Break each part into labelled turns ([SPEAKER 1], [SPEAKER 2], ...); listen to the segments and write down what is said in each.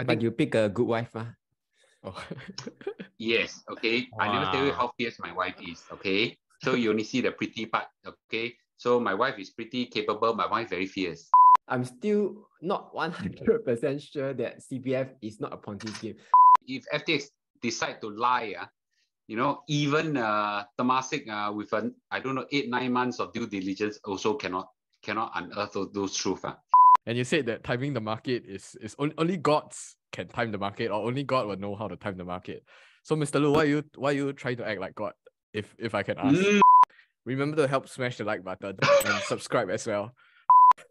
[SPEAKER 1] But you pick a good wife, ah.
[SPEAKER 2] Oh.
[SPEAKER 3] Yes, okay. I never tell you how fierce my wife is, okay? So you only see the pretty part, okay? So my wife is pretty capable. My wife very fierce.
[SPEAKER 1] I'm still not 100% sure that CPF is not a Ponzi scheme.
[SPEAKER 3] If FTX decide to lie, even Temasek with I don't know 8-9 months of due diligence also cannot unearth those truths.
[SPEAKER 2] And you said that timing the market is only gods can time the market, or only God will know how to time the market. So Mr. Lu, why you trying to act like God? If I can ask. Remember to help smash the like button and subscribe as well.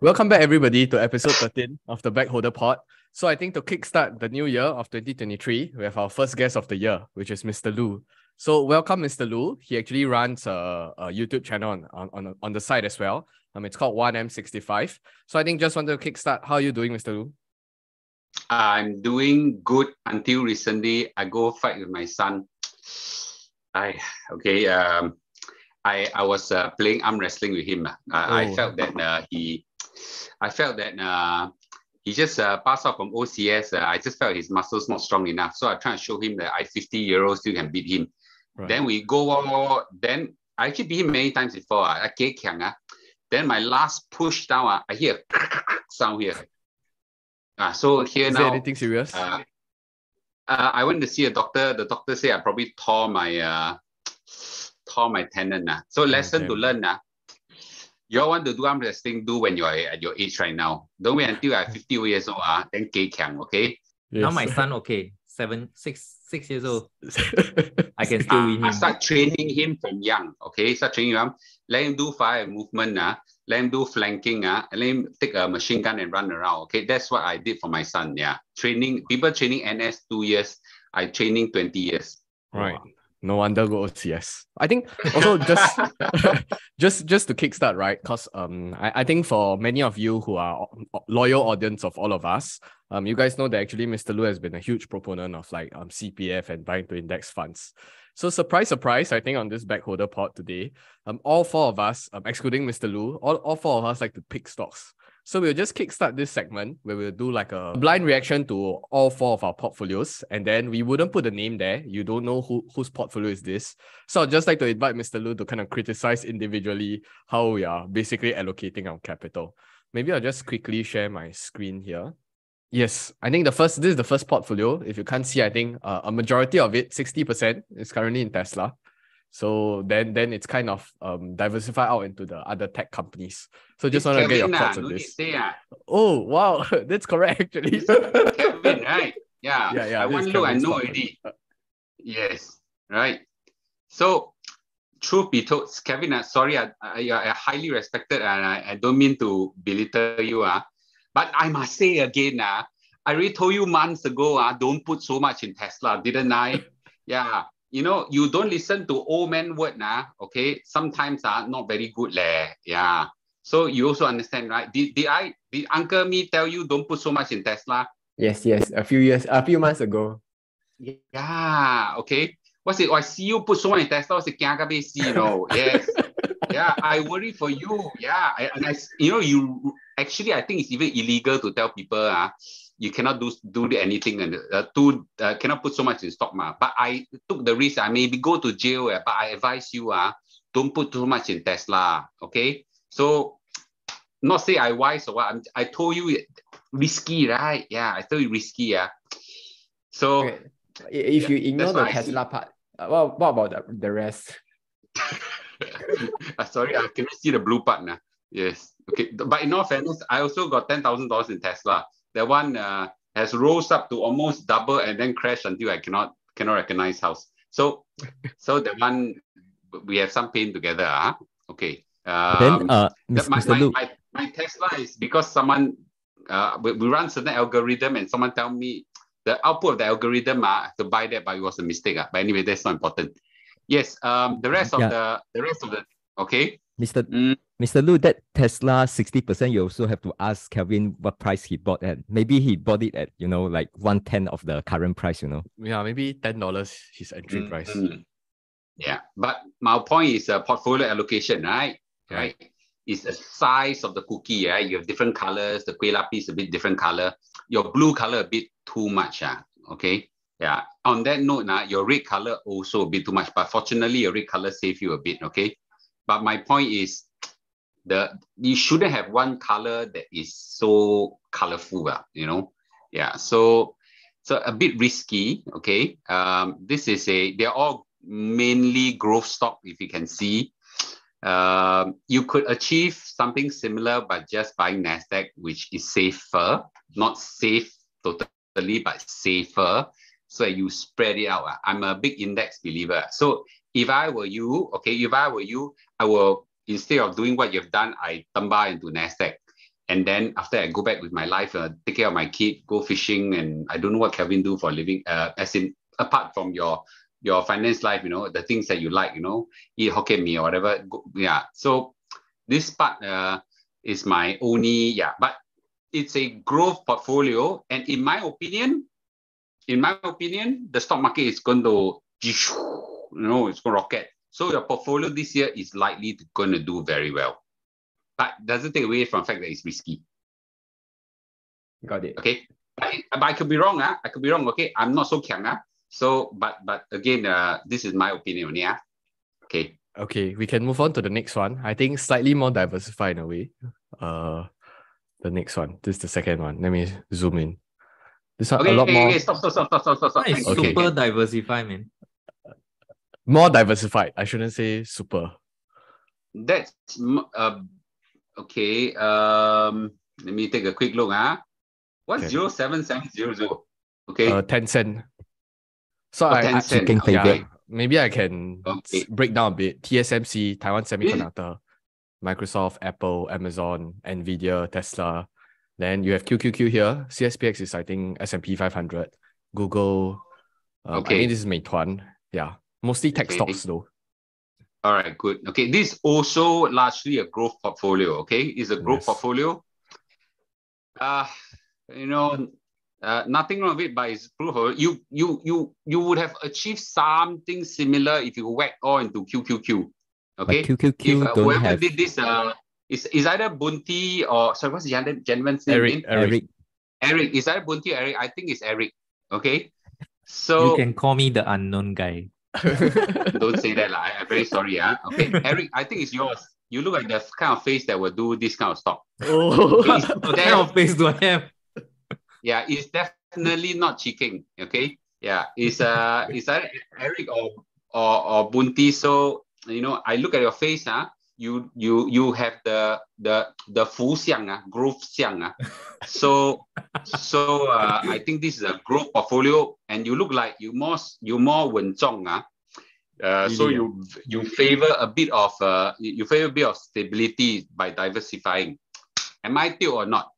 [SPEAKER 2] Welcome back everybody to episode 13 of the Backholder Pod. So I think to kickstart the new year of 2023, we have our first guest of the year, which is Mr. Lu. So welcome Mr. Lu. He actually runs a YouTube channel on the side as well. It's called 1M65. So I think just want to kickstart. How are you doing, Mr. Lu?
[SPEAKER 3] I'm doing good until recently. I go fight with my son. I was playing arm wrestling with him. I felt that he just passed off from OCS. I just felt his muscles not strong enough. So I try to show him that I 50-year-old still can beat him. Right. Then we go. Then I actually beat him many times before. Then my last push down, I hear a sound here. So here now. Is
[SPEAKER 2] there anything serious?
[SPEAKER 3] I went to see a doctor. The doctor said I probably tore my tendon. So lesson to learn. You all want to do arm wrestling, do when you're at your age right now. Don't wait until I'm 50 years old. Then okay?
[SPEAKER 4] Yes. Now my son, 6 years old. I can still win him.
[SPEAKER 3] I start training him from young. Okay, start training him. Let him do fire movement. Let him do flanking. And let him take a machine gun and run around. Okay, that's what I did for my son. Yeah, people training NS 2 years. I training 20 years.
[SPEAKER 2] Right. Wow. No wonder go OCS. I think also just to kickstart, right? Because I think for many of you who are loyal audience of all of us, you guys know that actually Mr. Lu has been a huge proponent of CPF and buying to index funds. So surprise, I think on this Backholder Pod today, all four of us, excluding Mr. Lu, all four of us like to pick stocks. So we'll just kickstart this segment where we'll do like a blind reaction to all four of our portfolios. And then we wouldn't put a name there. You don't know whose portfolio is this. So I'd just like to invite Mr. Lu to kind of criticize individually how we are basically allocating our capital. Maybe I'll just quickly share my screen here. Yes, I think this is the first portfolio. If you can't see, I think a majority of it, 60%, is currently in Tesla. So then it's kind of diversified out into the other tech companies. So just want to get your thoughts on this. Oh, wow. That's correct, actually.
[SPEAKER 3] Kevin, right? Yeah. I want to look, I know already. Yes, right. So, truth be told, Kevin, sorry, I highly respected and I don't mean to belittle you. But I must say again, I already told you months ago, don't put so much in Tesla, didn't I? Yeah. You don't listen to old man word, okay? Sometimes not very good, yeah. So you also understand, right? Did Uncle me tell you don't put so much in Tesla?
[SPEAKER 1] Yes, a few months ago.
[SPEAKER 3] Yeah, okay. What's it? I see you put so much in Tesla. What's it? Yes. Yeah, I worry for you. Yeah, you actually, I think it's even illegal to tell people you cannot do anything and cannot put so much in stock. But I took the risk. I maybe go to jail, but I advise you don't put too much in Tesla. Okay, so not say I wise or what. I told you risky, right? Yeah, I told you risky. So
[SPEAKER 1] okay. If you ignore the Tesla part, what about the rest?
[SPEAKER 3] Sorry, I cannot see the blue part now. Yes. Okay. But in all fairness, I also got $10,000 in Tesla. That one has rose up to almost double and then crashed until I cannot recognize house. So that one we have some pain together. Okay.
[SPEAKER 4] Mr. Lu,
[SPEAKER 3] my Tesla is because someone we run certain algorithm and someone tell me the output of the algorithm to buy that, but it was a mistake. But anyway, that's not important. Yes. The rest of the okay.
[SPEAKER 4] Mr. Lu, that Tesla 60%, you also have to ask Kelvin what price he bought at. Maybe he bought it at, like 1/10 of the current price,
[SPEAKER 2] Yeah, maybe $10 his entry price.
[SPEAKER 3] Yeah, but my point is portfolio allocation, right? Right. is the size of the cookie. Yeah, you have different colors. The kueh lapis a bit different color. Your blue color a bit too much. Okay. Yeah. On that note, your red color also a bit too much. But fortunately, your red color save you a bit. Okay. But my point is, you shouldn't have one color that is so colorful. Yeah. So a bit risky. Okay. This is they're all mainly growth stock. If you can see. You could achieve something similar by just buying NASDAQ, which is safer, not safe totally, but safer. So you spread it out. I'm a big index believer. So if I were you, I will, instead of doing what you've done, I tumba into NASDAQ. And then after I go back with my life, take care of my kid, go fishing, and I don't know what Kelvin do for a living, as in apart from your finance life, the things that you like, eat Hokkien Mee or whatever. Yeah. So this part is my only, but it's a growth portfolio. And in my opinion, the stock market is going to, it's going to rocket. So your portfolio this year is likely going to do very well. But doesn't take away from the fact that it's risky.
[SPEAKER 1] Got it.
[SPEAKER 3] Okay. But I could be wrong. I could be wrong. Okay. I'm not so kiang. So, but again, this is my opinion. Yeah. Okay.
[SPEAKER 2] Okay, we can move on to the next one. I think slightly more diversified in a way. The next one. This is the second one. Let me zoom in. This one
[SPEAKER 3] Okay,
[SPEAKER 2] a lot more.
[SPEAKER 3] Okay, stop.
[SPEAKER 5] It's
[SPEAKER 2] Okay.
[SPEAKER 5] super diversified, man.
[SPEAKER 2] More diversified. I shouldn't say super.
[SPEAKER 3] That's okay. Let me take a quick look. What's
[SPEAKER 2] Okay.
[SPEAKER 3] 07700? Okay.
[SPEAKER 2] 10 cent. So
[SPEAKER 3] 10 cent.
[SPEAKER 4] Chicken
[SPEAKER 3] Okay.
[SPEAKER 4] favorite.
[SPEAKER 2] maybe I can
[SPEAKER 3] Okay.
[SPEAKER 2] break down a bit. TSMC, Taiwan Semiconductor, Microsoft, Apple, Amazon, Nvidia, Tesla. Then you have QQQ here. CSPX is, I think, S&P 500. Google. I
[SPEAKER 3] Okay.
[SPEAKER 2] think this is Meituan. Yeah. Mostly tech
[SPEAKER 3] Okay.
[SPEAKER 2] stocks though.
[SPEAKER 3] All right, good. Okay, this is also largely a growth portfolio. Okay, it's a growth
[SPEAKER 2] Yes.
[SPEAKER 3] portfolio. Nothing wrong with it, but it's growth. You would have achieved something similar if you whack all into QQQ. Okay,
[SPEAKER 4] But QQQ
[SPEAKER 3] if
[SPEAKER 4] don't
[SPEAKER 3] whoever
[SPEAKER 4] have
[SPEAKER 3] did this, is either Bunty or sorry, what's the gentleman's name?
[SPEAKER 2] Eric.
[SPEAKER 3] again? Eric. Is that Bunty or Eric? I think it's Eric. Okay, so
[SPEAKER 5] You can call me the unknown guy.
[SPEAKER 3] don't say that. I'm very sorry. Okay, Eric, I think it's yours. You look like the kind of face that will do this kind of stock.
[SPEAKER 2] Oh.
[SPEAKER 3] Okay, it's
[SPEAKER 5] What kind of face do I have?
[SPEAKER 3] Yeah, it's definitely not cheating. Okay, yeah, it's either Eric or Bunty. So I look at your face. You have the fu xiang, growth xiang. So I think this is a growth portfolio, and you look like you more 稳重. So
[SPEAKER 2] Really,
[SPEAKER 3] you favor a bit of stability by diversifying. Am I too or not?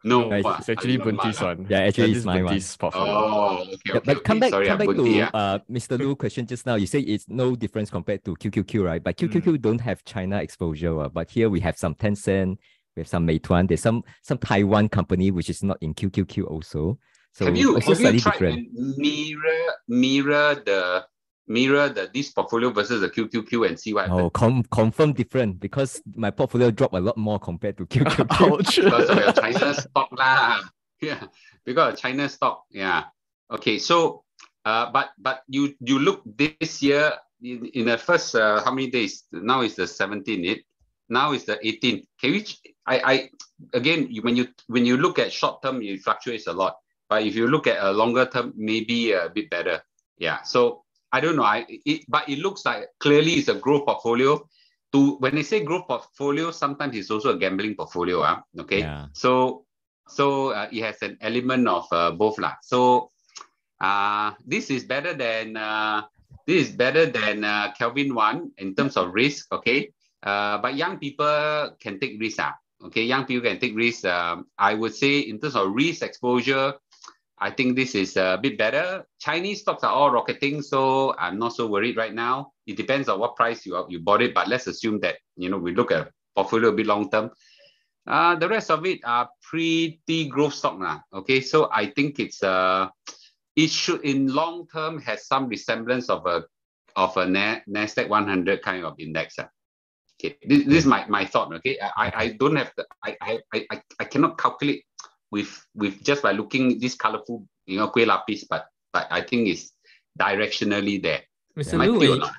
[SPEAKER 3] No,
[SPEAKER 4] Nice.
[SPEAKER 2] It's actually Bunty's one.
[SPEAKER 4] Yeah, actually
[SPEAKER 2] this
[SPEAKER 4] it's my one.
[SPEAKER 2] Bunty's portfolio.
[SPEAKER 3] Oh, okay.
[SPEAKER 4] Yeah,
[SPEAKER 3] okay,
[SPEAKER 4] but come
[SPEAKER 3] okay.
[SPEAKER 4] back,
[SPEAKER 3] Sorry,
[SPEAKER 4] come back
[SPEAKER 3] Bunty,
[SPEAKER 4] to Mr. Lu question just now. You say it's no difference compared to QQQ, right? But QQQ don't have China exposure. But here we have some Tencent, we have some Meituan. There's some Taiwan company which is not in QQQ also. So
[SPEAKER 3] have you
[SPEAKER 4] also slightly
[SPEAKER 3] tried
[SPEAKER 4] different.
[SPEAKER 3] to mirror this portfolio versus the QQQ and see what
[SPEAKER 4] Oh,
[SPEAKER 3] happens?
[SPEAKER 4] confirm different because my portfolio dropped a lot more compared to QQQ.
[SPEAKER 2] Ouch.
[SPEAKER 3] Because of your China stock lah. Yeah, because of China stock. Yeah. Okay. So, but you look this year in the first how many days? Now is the 17th. Now is the 18th. Can we? Again, when you look at short term, it fluctuates a lot. But if you look at a longer term, maybe a bit better. Yeah. So I don't know. But it looks like clearly it's a growth portfolio. When they say growth portfolio, sometimes it's also a gambling portfolio. Okay.
[SPEAKER 4] Yeah.
[SPEAKER 3] So it has an element of both lah. So this is better than Kelvin one in terms of risk. Okay. But young people can take risk. Okay, young people can take risk. I would say in terms of risk exposure, I think this is a bit better. Chinese stocks are all rocketing, so I'm not so worried right now. It depends on what price you bought it, but let's assume that we look at portfolio a bit long term. The rest of it are pretty growth stock now. Okay, so I think it should in long term has some resemblance of a Nasdaq 100 kind of index. Okay, this is my thought. Okay, I don't have the I cannot calculate with just by looking this colorful kueh lapis, but I think it's directionally there.
[SPEAKER 5] Mr.
[SPEAKER 3] Might
[SPEAKER 5] Lu,
[SPEAKER 3] be or not.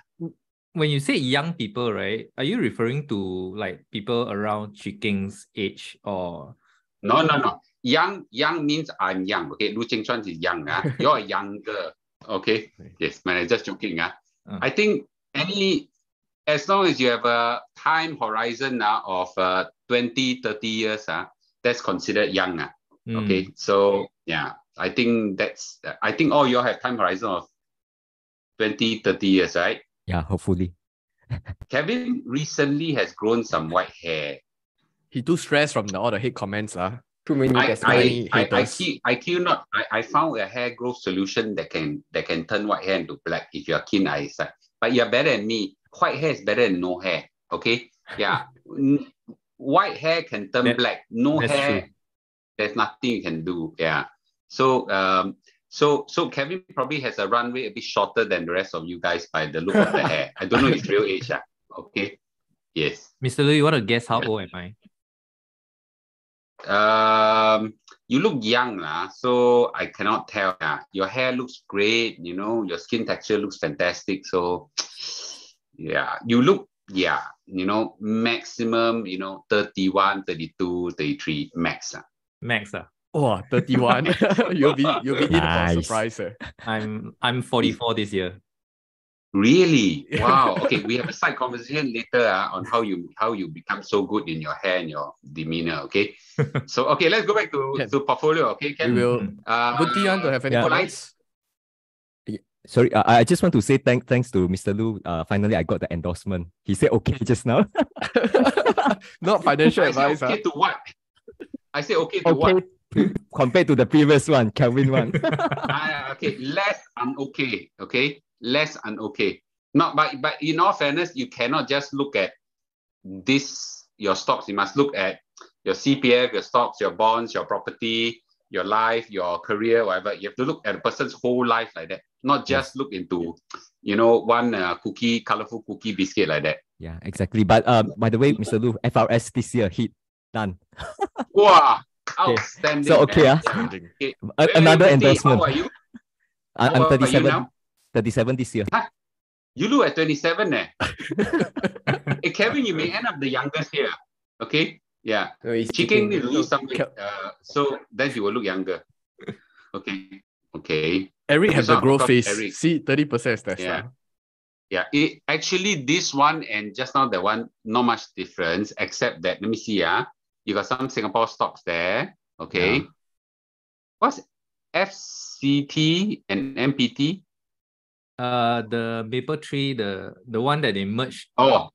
[SPEAKER 5] when you say young people, right, are you referring to like people around Chiking's age or?
[SPEAKER 3] No. Young means I'm young. Okay, Lu Ching Chuan is young. You're younger. Okay. Yes, man, I'm just joking. I think as long as you have a time horizon of 20, 30 years, that's considered young. Okay. So yeah, I think all you all have time horizon of 20, 30 years, right?
[SPEAKER 4] Yeah, hopefully.
[SPEAKER 3] Kevin recently has grown some white hair.
[SPEAKER 2] He too stressed from all the hate comments.
[SPEAKER 1] Too many
[SPEAKER 3] I
[SPEAKER 1] haters.
[SPEAKER 3] kid you not. I found a hair growth solution that can turn white hair into black if you're keen eyesight. But you're better than me. White hair is better than no hair. Okay? Yeah. White hair can turn black. No hair,
[SPEAKER 5] true.
[SPEAKER 3] there's nothing you can do. Yeah. So so Kevin probably has a runway a bit shorter than the rest of you guys by the look of the hair. I don't know his real age. Okay. Yes.
[SPEAKER 5] Mr. Lu, you want to guess how old am I?
[SPEAKER 3] You look young, so I cannot tell. Your hair looks great, your skin texture looks fantastic. So yeah, you look, maximum, 31, 32, 33, max.
[SPEAKER 5] Max.
[SPEAKER 2] Oh, 31. you'll be in for a
[SPEAKER 4] Nice.
[SPEAKER 2] surprise.
[SPEAKER 5] I'm 44 this year.
[SPEAKER 3] Really? Wow. Okay, we have a side conversation later on how you become so good in your hair and your demeanor. Okay. So okay, let's go back to portfolio. Okay,
[SPEAKER 2] We will. Good Tian to have any
[SPEAKER 4] Yeah.
[SPEAKER 2] comments?
[SPEAKER 4] Sorry, I just want to say thanks to Mr. Lu. Finally, I got the endorsement. He said okay just now.
[SPEAKER 2] Not financial
[SPEAKER 3] I say
[SPEAKER 2] advice.
[SPEAKER 3] okay to what? I say okay to what?
[SPEAKER 4] Compared to the previous one, Kelvin one.
[SPEAKER 3] Okay, less unokay. Okay, less unokay. Not, but in all fairness, you cannot just look at your stocks. You must look at your CPF, your stocks, your bonds, your property, your life, your career, whatever. You have to look at a person's whole life like that. Not just look into, one colorful cookie biscuit like that.
[SPEAKER 4] Yeah, exactly. But by the way, Mr. Lu, FRS this year hit done.
[SPEAKER 3] Wow, outstanding.
[SPEAKER 4] So okay,
[SPEAKER 2] Outstanding.
[SPEAKER 3] Okay.
[SPEAKER 4] Another
[SPEAKER 3] Wait,
[SPEAKER 4] endorsement.
[SPEAKER 3] How are you?
[SPEAKER 4] I'm
[SPEAKER 3] How are you
[SPEAKER 4] 37.
[SPEAKER 3] now?
[SPEAKER 4] 37 this year.
[SPEAKER 3] You look at 27 Hey, Kevin, you may end up the youngest here. Okay? Yeah.
[SPEAKER 1] No, he's
[SPEAKER 3] Chicken
[SPEAKER 1] cheating.
[SPEAKER 3] need to lose some weight. So then you will look younger. Okay.
[SPEAKER 2] Eric has the
[SPEAKER 3] This one,
[SPEAKER 2] growth
[SPEAKER 3] of course,
[SPEAKER 2] face.
[SPEAKER 3] Eric.
[SPEAKER 2] See, 30% is Tesla.
[SPEAKER 3] Yeah. Actually, this one and just now that one, not much difference, except that, let me see. You got some Singapore stocks there. Okay.
[SPEAKER 4] Yeah.
[SPEAKER 3] What's FCT and MPT?
[SPEAKER 5] The Maple Tree, the one that they merged.
[SPEAKER 3] Oh,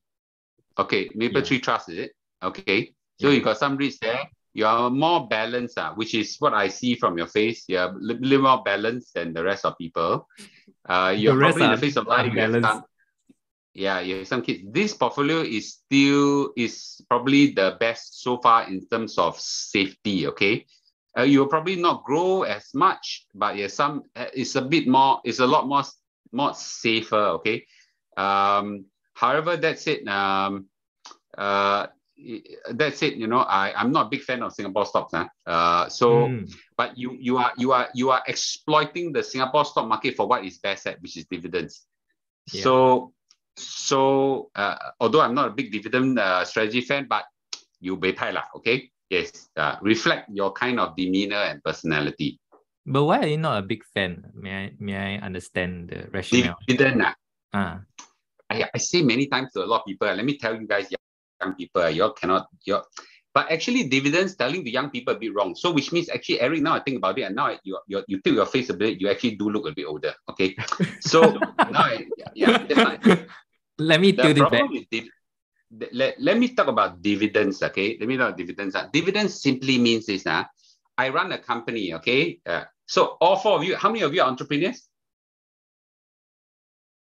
[SPEAKER 3] okay. Maple
[SPEAKER 5] Yeah.
[SPEAKER 3] Tree Trust, is it? Okay. So you got some REITs there. You are more balanced, which is what I see from your face. You're a little more balanced than the rest of people. You're
[SPEAKER 5] The rest
[SPEAKER 3] probably in
[SPEAKER 5] are
[SPEAKER 3] the face of life. You have
[SPEAKER 5] unbalanced.
[SPEAKER 3] you have some kids. This portfolio is probably the best so far in terms of safety. Okay. You will probably not grow as much, but it's a lot more safer. Okay. However, that's it. That's it. I'm not a big fan of Singapore stocks. But you are exploiting the Singapore stock market for what is best at, which is dividends.
[SPEAKER 5] Yeah.
[SPEAKER 3] So although I'm not a big dividend strategy fan, but you bei pai lah, okay? Yes, reflect your kind of demeanor and personality.
[SPEAKER 5] But why are you not a big fan? May I understand the rationale?
[SPEAKER 3] Dividend,
[SPEAKER 5] Ah.
[SPEAKER 3] I say many times to a lot of people, let me tell you guys, young people, but actually dividends telling the young people a bit wrong. So which means actually, Eric, now I think about it, and now you tilt your face a bit, you actually do look a bit older. Okay. So now that's fine.
[SPEAKER 5] Let me tilt it back.
[SPEAKER 3] Let me talk about dividends, okay? Let me talk about dividends. Dividends simply means this, I run a company, okay? So all four of you, how many of you are entrepreneurs?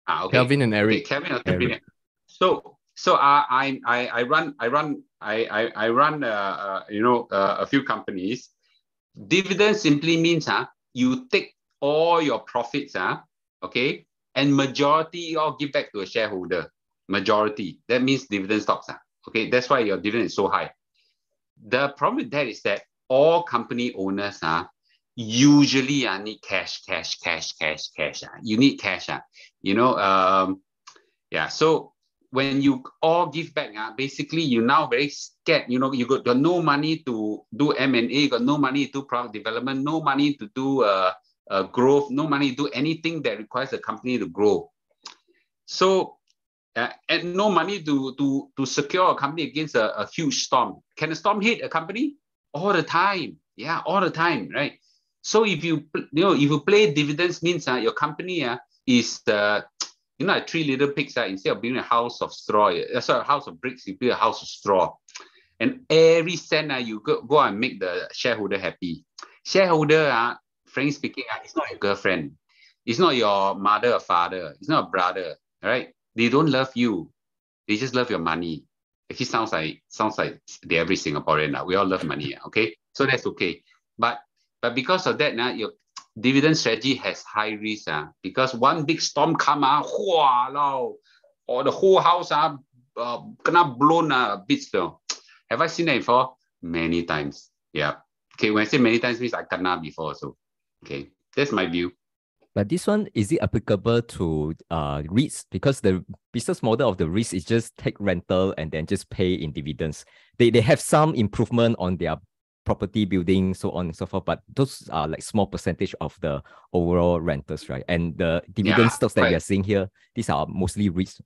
[SPEAKER 3] Okay.
[SPEAKER 2] Kelvin and Eric.
[SPEAKER 3] Okay, Kelvin, entrepreneur. So I run a few companies. Dividend simply means you take all your profits, okay, and majority all give back to a shareholder. majority. That means dividend stocks. Okay, that's why your dividend is so high. The problem with that is that all company owners usually need cash. You need cash. Yeah. So when you all give back, basically you now very scared. You got no money to do M&A, you got no money to do product development, no money to do growth, no money to do anything that requires a company to grow. So and no money to secure a company against a huge storm. Can a storm hit a company? All the time. Yeah, all the time, right? So if you play dividends, means your company is like 3 little pigs. Instead of building a house of straw, a house of bricks, you build a house of straw. And every cent you go and make the shareholder happy. Shareholder, frankly speaking, it's not your girlfriend. It's not your mother or father. It's not a brother, right? They don't love you. They just love your money. Actually, sounds like the average Singaporean. We all love money. Okay, so that's okay. But because of that, your dividend strategy has high risk. Because one big storm come, or the whole house gonna blown bits. Have I seen that before? Many times. Yeah. Okay. When I say many times, means I kena before. So, okay, that's my view.
[SPEAKER 4] But this one, is it applicable to REITs? Because the business model of the REITs is just take rental and then just pay in dividends. They have some improvement on their property building, so on and so forth, but those are like small percentage of the overall rentals, right? And the dividend stocks that we are seeing here, these are mostly REITs.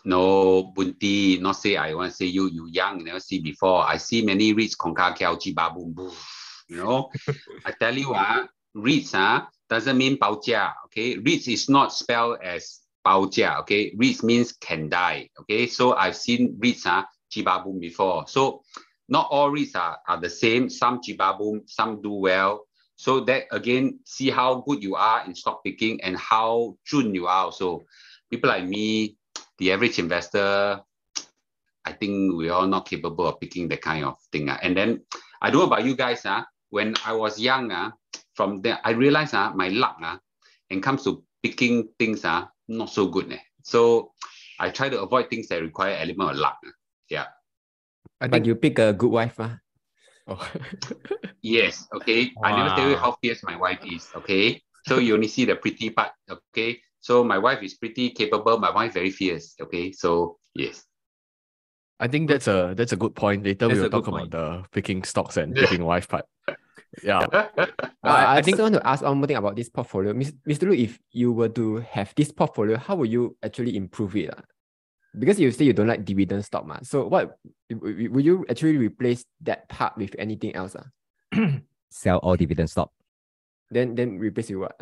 [SPEAKER 3] No, Bunti, not say I want to say you young, you never see before. I see many REITs, Kongka Kiao, Jiba Boom, I tell you, REITs doesn't mean 包家, okay? REITs is not spelled as 包家, okay? REITs means can die, okay? So I've seen REITs Jiba Boom before. So not all REITs are the same. Some Jiba Boom, some do well. So that again, see how good you are in stock picking and how jun you are also. People like me, the average investor, I think we're all not capable of picking that kind of thing. And then I don't know about you guys. When I was young, from there, I realized my luck when it comes to picking things not so good. So I try to avoid things that require element of luck. Yeah.
[SPEAKER 1] But you pick a good wife.
[SPEAKER 2] Oh.
[SPEAKER 3] Yes. Okay.
[SPEAKER 5] Wow.
[SPEAKER 3] I never tell you how fierce my wife is. Okay. So you only see the pretty part. Okay. So my wife is pretty capable. My wife very fierce. Okay. So yes.
[SPEAKER 2] I think that's a good point. Later
[SPEAKER 5] That's
[SPEAKER 2] we will
[SPEAKER 5] a good
[SPEAKER 2] talk about
[SPEAKER 5] point.
[SPEAKER 2] the picking stocks and picking wife part. Yeah.
[SPEAKER 1] I
[SPEAKER 2] think
[SPEAKER 1] just want to ask one more thing about this portfolio. Mr. Lu, if you were to have this portfolio, how would you actually improve it? Because you say you don't like dividend stock, so what would you actually replace that part with anything else?
[SPEAKER 4] Sell all dividend stock.
[SPEAKER 1] Then replace with what?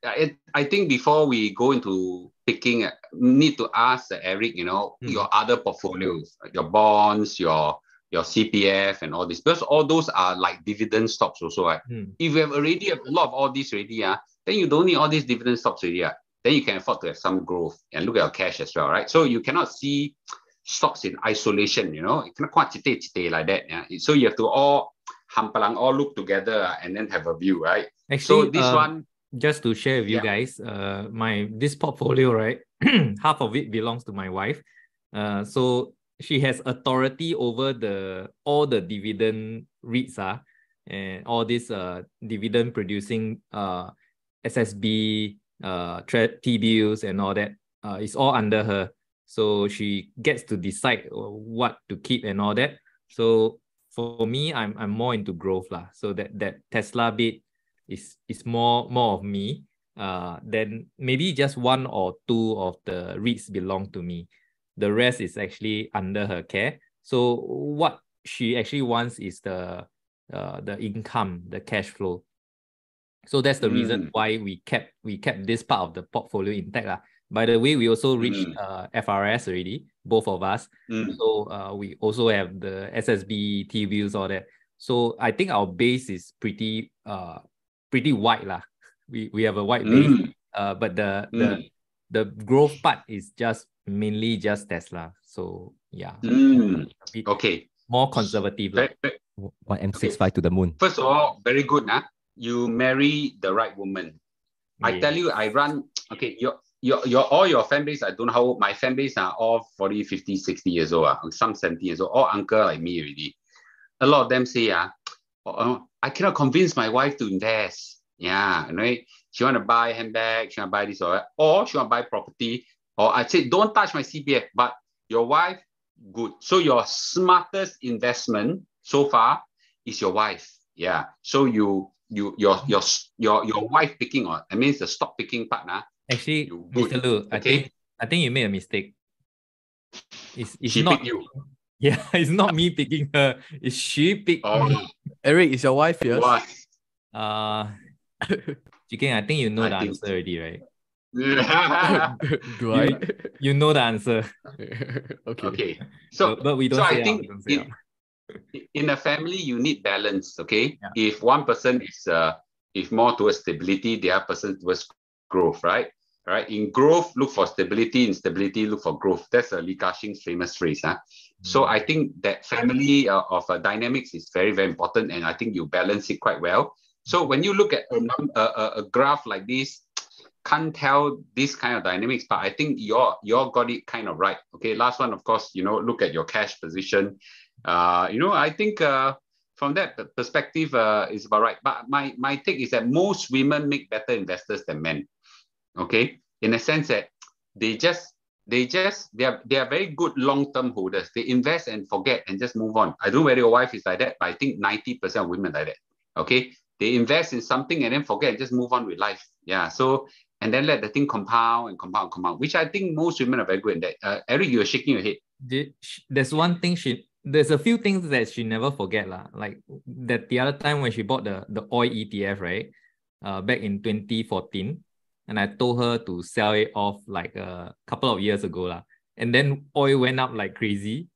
[SPEAKER 3] I think before we go into picking, need to ask Eric, your other portfolios, your bonds, your CPF and all this, because all those are like dividend stocks also, right? If you have already a lot of all these already, then you don't need all these dividend stocks already. Then you can afford to have some growth and look at your cash as well, right? So you cannot see stocks in isolation, you cannot quite like that. Yeah? So you have to all look together and then have a view, right?
[SPEAKER 5] Actually,
[SPEAKER 3] so this one,
[SPEAKER 5] just to share with you guys, this portfolio, right? Half of it belongs to my wife. So she has authority over all the dividend REITs, and all these dividend producing SSB, T-bills and all that. It's all under her. So she gets to decide what to keep and all that. So for me, I'm more into growth lah. So that Tesla bit is more of me. Then maybe just 1 or 2 of the REITs belong to me. The rest is actually under her care. So what she actually wants is the income, the cash flow. So that's the reason why we kept this part of the portfolio intact. By the way, we also reached FRS already, both of us. So we also have the SSB, T-bills, all that. So I think our base is pretty wide lah. We have a wide base, but the growth part is mainly just Tesla. So yeah,
[SPEAKER 3] okay,
[SPEAKER 5] more conservative lah.
[SPEAKER 4] One M65 to the moon.
[SPEAKER 3] First of all, very good. You marry the right woman. I tell you, I run. Okay, all your fan base, I don't know how old, my fan base are all 40, 50, 60 years old, some 70 years old, all uncle like me already. A lot of them say, I cannot convince my wife to invest. Yeah, right? She want to buy handbag, she want to buy this or she want to buy property. Or I say, don't touch my CPF, but your wife, good. So your smartest investment so far is your wife. Yeah. So your wife picking on, I mean the stock picking partner.
[SPEAKER 5] Actually, Mr. Lu, okay. I think you made a mistake. It's
[SPEAKER 3] she
[SPEAKER 5] not
[SPEAKER 3] picked you.
[SPEAKER 5] Yeah, it's not me picking her. It's she picked me.
[SPEAKER 2] Eric, is your wife here?
[SPEAKER 3] What?
[SPEAKER 5] Chicken, I think you know the answer already, right?
[SPEAKER 2] Do I?
[SPEAKER 5] You know the answer.
[SPEAKER 3] Okay. So,
[SPEAKER 5] but we don't say
[SPEAKER 3] I think in a family, you need balance, okay? Yeah. If one person is more towards stability, the other person towards growth, right? Right. In growth, look for stability. In stability, look for growth. That's Li Ka-shing's famous phrase. So I think that family of dynamics is very, very important. And I think you balance it quite well. So when you look at a graph like this, can't tell this kind of dynamics, but I think you got it kind of right. Okay. Last one, of course, look at your cash position. I think from that perspective is about right. But my take is that most women make better investors than men. Okay, in a sense that they are very good long-term holders. They invest and forget and just move on. I don't know whether your wife is like that, but I think 90% of women like that. Okay, they invest in something and then forget and just move on with life. Yeah. So and then let the thing compound and compound, which I think most women are very good at that. Eric, you're shaking your head.
[SPEAKER 5] There's one thing there's a few things that she never forget lah. Like that the other time when she bought the oil ETF, right? Back in 2014. And I told her to sell it off like a couple of years ago lah. And then oil went up like crazy.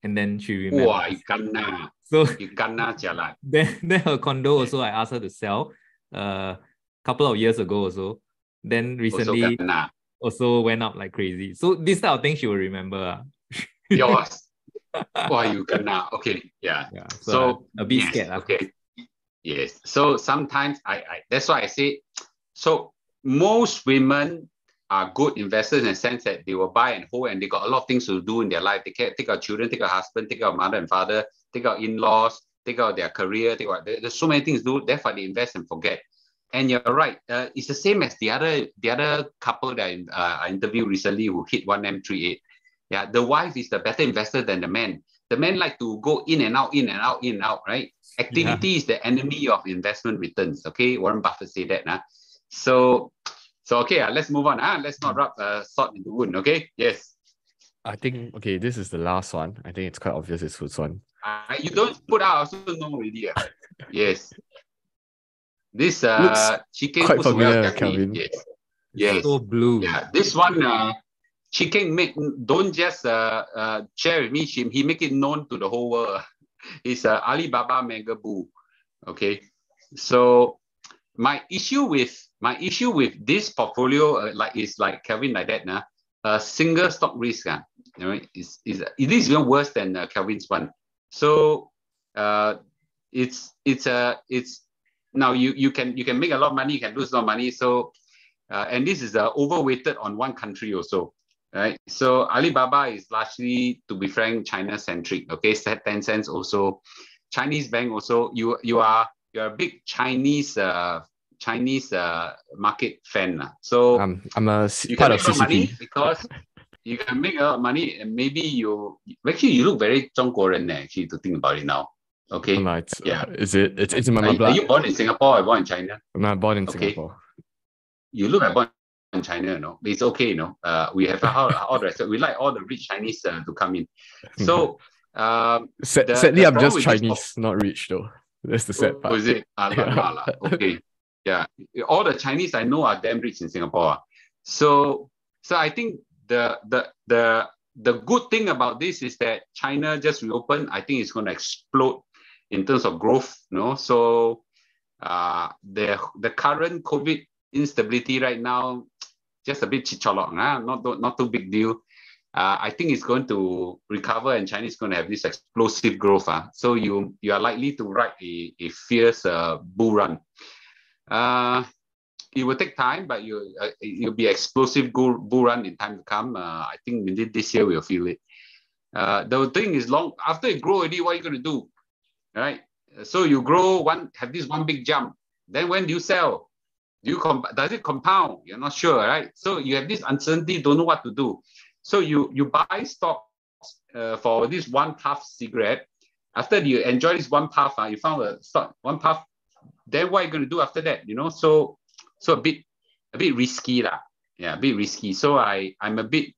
[SPEAKER 5] And then she remembered.
[SPEAKER 3] Wow, you kena.
[SPEAKER 5] So
[SPEAKER 3] you kena jalan.
[SPEAKER 5] Then her condo also, I asked her to sell a couple of years ago also. Then recently also went up like crazy. So this type of thing she will remember.
[SPEAKER 3] Yours. Why you kena? Okay, yeah.
[SPEAKER 5] So a bit scared.
[SPEAKER 3] Okay. Yes. So sometimes I that's why I say, so most women are good investors in the sense that they will buy and hold and they got a lot of things to do in their life. They can take out children, take out husband, take out mother and father, take out in-laws, take out their career, there's so many things to do. Therefore, they invest and forget. And you're right. It's the same as the other couple that I interviewed recently who hit 1M38. Yeah, the wife is the better investor than the man. The men like to go in and out, in and out, in and out, right? Activity is the enemy of investment returns. Okay, Warren Buffett said that. So okay, let's move on. Let's not rub salt in the wound. Okay, yes.
[SPEAKER 2] I think this is the last one. I think it's quite obvious it's Food's one.
[SPEAKER 3] You don't put out, I also know already. Yes. This chicken
[SPEAKER 2] quite familiar, Kelvin.
[SPEAKER 3] Yes.
[SPEAKER 5] So blue.
[SPEAKER 3] Yeah, this one chicken don't just share with me. He make it known to the whole world. It's Alibaba Mega Boo. Okay, so my issue with this portfolio is like Kelvin like that single stock risk it is even worse than Kelvin's one. So it's now you can make a lot of money, you can lose a lot of money. So and this is overweighted on one country also, right? So Alibaba is largely, to be frank, China centric. Okay, Tencent also, Chinese bank also. You are a big Chinese market fan. So
[SPEAKER 2] I'm a
[SPEAKER 3] you
[SPEAKER 2] part
[SPEAKER 3] can
[SPEAKER 2] of
[SPEAKER 3] make money
[SPEAKER 2] CCP
[SPEAKER 3] because you can make a lot of money, and maybe you look very 中国人 actually, to think about it now. Okay.
[SPEAKER 2] It's in my blood.
[SPEAKER 3] Are you born in Singapore or born in China?
[SPEAKER 2] I'm born in Singapore.
[SPEAKER 3] You look like born in China, it's okay, we have all the rest. We like all the rich Chinese to come in. So
[SPEAKER 2] sadly, I'm just Chinese, not rich though. That's the sad part.
[SPEAKER 3] Oh, is it? Okay. Yeah. All the Chinese I know are damn rich in Singapore. So I think the good thing about this is that China just reopened. I think it's going to explode in terms of growth. So the current COVID instability right now, just a bit chicholok, not too big deal. I think it's going to recover and China is going to have this explosive growth. So you are likely to ride a fierce bull run. it will take time, but it'll be explosive bull run in time to come. I think within this year we'll feel it. The thing is long after you grow already, what are you going to do? Right? So you grow have this one big jump. Then when do you sell? Does it compound? You're not sure, right? So you have this uncertainty, don't know what to do. So you buy stocks for this one puff cigarette. After you enjoy this one puff, you found a stock, one puff. Then what are you going to do after that? So a bit risky lah. Yeah, a bit risky. So I'm a bit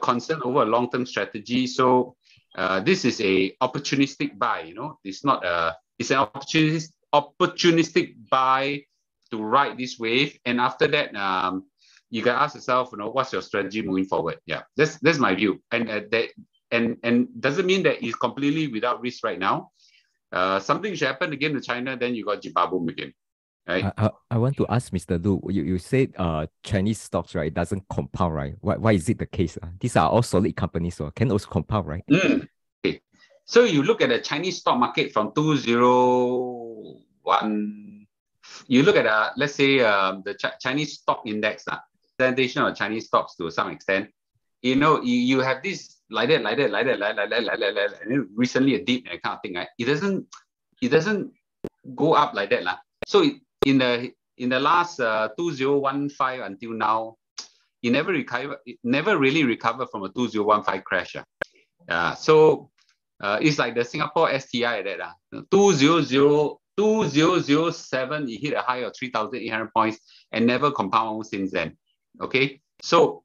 [SPEAKER 3] concerned over a long-term strategy. So this is a opportunistic buy. It's not it's an opportunistic buy to ride this wave. And after that, you can ask yourself, what's your strategy moving forward? Yeah, that's my view. And doesn't mean that it's completely without risk right now. Something should happen again to China, then you got jibaboom again. Right?
[SPEAKER 4] I want to ask Mr. Lu, you said Chinese stocks, right, doesn't compound, right? Why is it the case? These are all solid companies, so can also compound, right?
[SPEAKER 3] Okay. So you look at the Chinese stock market from 2001, you look at, let's say, the Chinese stock index, presentation of Chinese stocks to some extent. You have this like that, and then recently a dip and kind of thing, right? It doesn't go up like that. So in the last 2015 until now, it never really recovered from a 2015 crash. So it's like the Singapore STI that 2007, it hit a high of 3,800 points and never compound since then. Okay, so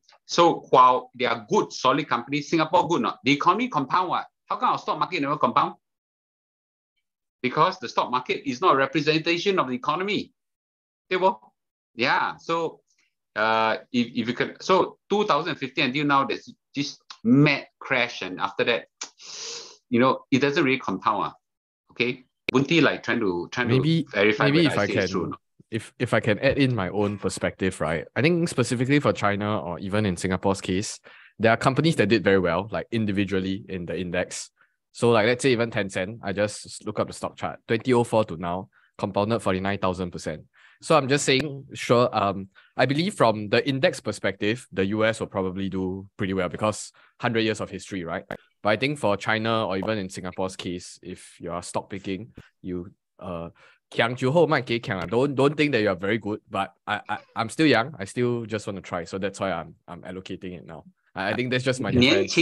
[SPEAKER 3] while they are good, solid companies, Singapore good not? The economy compound what? How come our stock market never compound? Because the stock market is not a representation of the economy. Yeah. So if you could, so 2015 until now, there's this mad crash, and after that, it doesn't really compound. Okay, Bunti like trying to verify
[SPEAKER 2] maybe
[SPEAKER 3] if I can true.
[SPEAKER 2] If I can add in my own perspective, right? I think specifically for China or even in Singapore's case, there are companies that did very well, like individually in the index. So like let's say even Tencent, I just look up the stock chart, 2004 to now, compounded 49,000%. So I'm just saying, sure, I believe from the index perspective, the US will probably do pretty well because 100 years of history, right? But I think for China or even in Singapore's case, if you are stock picking, you don't think that you are very good, but I'm still young. I still just want to try. So that's why I'm allocating it now. I think that's just my difference.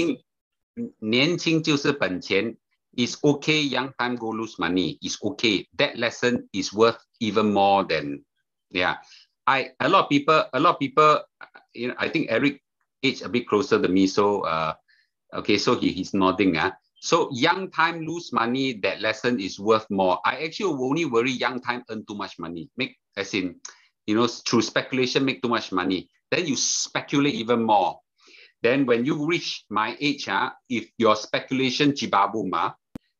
[SPEAKER 3] 年轻就是本钱 is okay. Young time go lose money is okay. That lesson is worth even more than a lot of people. I think Eric age a bit closer to me. So okay, so he's nodding. So young time lose money. That lesson is worth more. I actually only worry young time earn too much money. Through speculation make too much money. Then you speculate even more. Then when you reach my age, if your speculation jibaboom,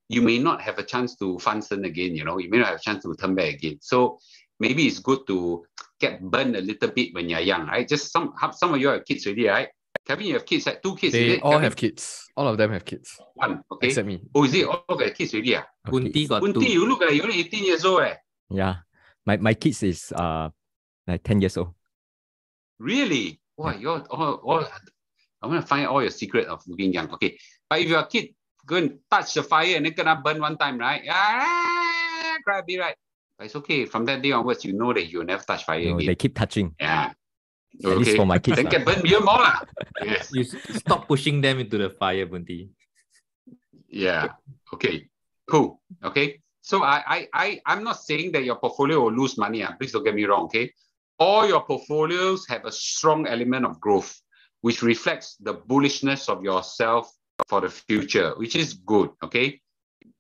[SPEAKER 3] you may not have a chance to function again. You may not have a chance to turn back again. So maybe it's good to get burned a little bit when you're young, right? Just some of you have kids already, right? Kevin, you have kids, right? 2 kids.
[SPEAKER 2] They all have kids. All of them have kids.
[SPEAKER 3] One, okay.
[SPEAKER 2] Except me.
[SPEAKER 3] Oh, is it all have kids already?
[SPEAKER 5] Bunti got
[SPEAKER 3] Bunti,
[SPEAKER 5] 2.
[SPEAKER 3] you look like you're only 18 years old.
[SPEAKER 4] Yeah, my kids is like 10 years old.
[SPEAKER 3] Really? Wow, you're all I'm going to find all your secret of looking young. Okay. But if you're a kid, go and touch the fire and then gonna burn one time, right? Cry, be right. But it's okay. From that day onwards, you know that you'll never touch fire again.
[SPEAKER 4] They keep touching.
[SPEAKER 3] Yeah.
[SPEAKER 4] At least for my kids.
[SPEAKER 3] Then can burn even more. Yes.
[SPEAKER 5] You stop pushing them into the fire, Bunti.
[SPEAKER 3] Yeah. Okay. Cool. Okay. So I'm not saying that your portfolio will lose money. Please don't get me wrong. Okay. All your portfolios have a strong element of growth, which reflects the bullishness of yourself for the future, which is good, okay?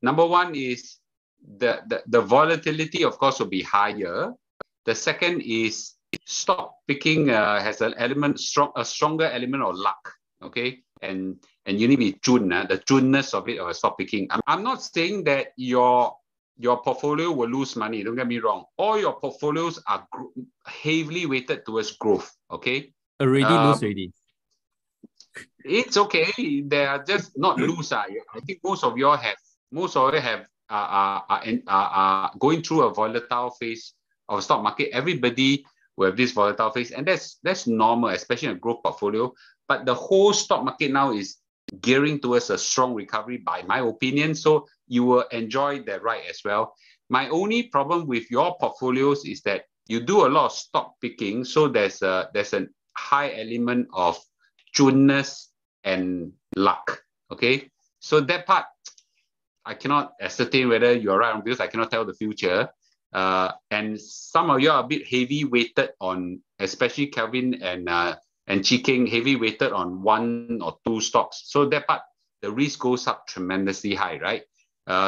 [SPEAKER 3] Number one is the volatility, of course, will be higher. The second is stock picking has a stronger element of luck, okay? And you need to be tuned, the tuneness of it or stock picking. I'm not saying that your portfolio will lose money, don't get me wrong. All your portfolios are heavily weighted towards growth, okay?
[SPEAKER 5] Already.
[SPEAKER 3] It's okay. They are just not loose. I think most of you have are going through a volatile phase of stock market. Everybody will have this volatile phase, and that's normal, especially in a growth portfolio. But the whole stock market now is gearing towards a strong recovery, by my opinion. So you will enjoy that ride as well. My only problem with your portfolios is that you do a lot of stock picking, so there's a high element of chuness and luck. Okay, so that part I cannot ascertain whether you're right on, because I cannot tell the future. And some of you are a bit heavy weighted on, especially Kelvin and Chiking, heavy weighted on 1 or 2 stocks. So that part, the risk goes up tremendously high, right?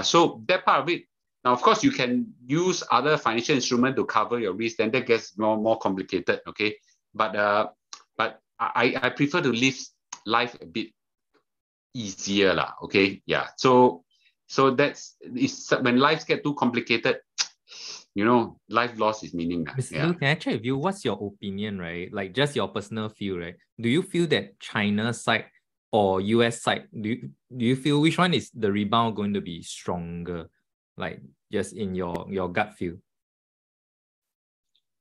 [SPEAKER 3] So that part of it. Now, of course, you can use other financial instruments to cover your risk, then that gets more complicated, okay? But I prefer to live life a bit easier, lah, okay? Yeah. So it's when lives get too complicated, you know, life loss is meaning.
[SPEAKER 5] Mr.
[SPEAKER 3] Yeah.
[SPEAKER 5] Lu, can I check with you, what's your opinion, right? Like just your personal feel, right? Do you feel that China side or US side, do you feel which one is the rebound going to be stronger? Like just in your gut feel.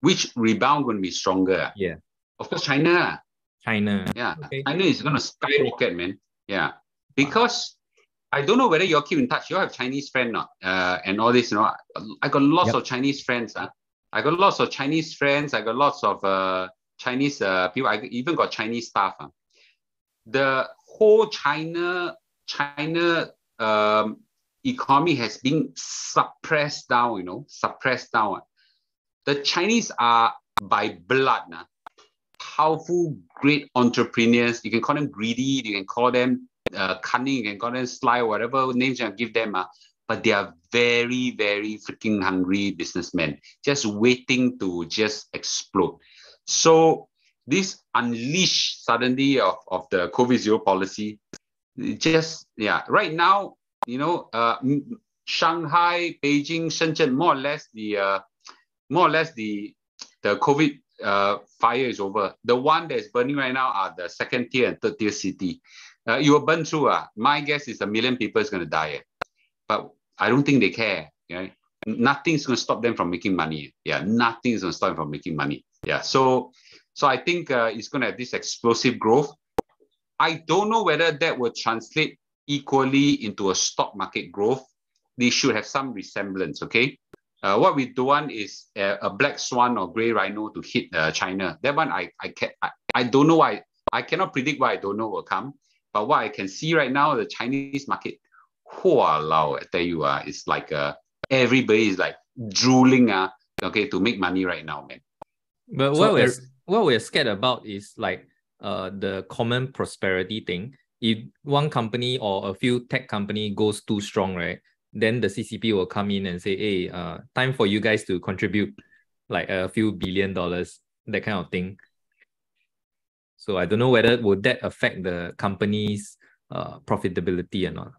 [SPEAKER 3] Which rebound going to be stronger?
[SPEAKER 5] Yeah.
[SPEAKER 3] Of course, China.
[SPEAKER 5] China.
[SPEAKER 3] Yeah.
[SPEAKER 5] Okay.
[SPEAKER 3] China is going to skyrocket, man. Yeah. Because I don't know whether you all keep in touch. You all have Chinese friends, and all this, you know. I got lots of Chinese friends. I got lots of Chinese friends. I got lots of Chinese people. I even got Chinese staff. The whole China economy has been suppressed down, you know, suppressed down. The Chinese are by blood powerful, great entrepreneurs. You can call them greedy. You can call them cunning, you can call them sly, whatever names you can give them, but they are very, very freaking hungry businessmen, just waiting to just explode. So this unleash suddenly of the COVID-0 policy, just, yeah, right now, you know, Shanghai, Beijing, Shenzhen, more or less the COVID fire is over. The one that's burning right now are the 2nd tier and 3rd tier city. You will burn through. My guess is 1 million people is going to die. But I don't think they care. Okay? Nothing's going to stop them from making money. Yeah, nothing's going to stop them from making money. Yeah, so I think it's going to have this explosive growth. I don't know whether that will translate equally into a stock market growth. They should have some resemblance, okay? What we don't want is a black swan or gray rhino to hit China. That one I don't know why. I cannot predict why. I don't know will come. But what I can see right now, the Chinese market, I tell you, it's like everybody is like drooling, okay, to make money right now, man.
[SPEAKER 5] But
[SPEAKER 3] So
[SPEAKER 5] what we're scared about is like the common prosperity thing. If one company or a few tech company goes too strong, right, then the CCP will come in and say, hey, time for you guys to contribute like a few $1 billion, that kind of thing. So I don't know whether would that affect the company's profitability or not.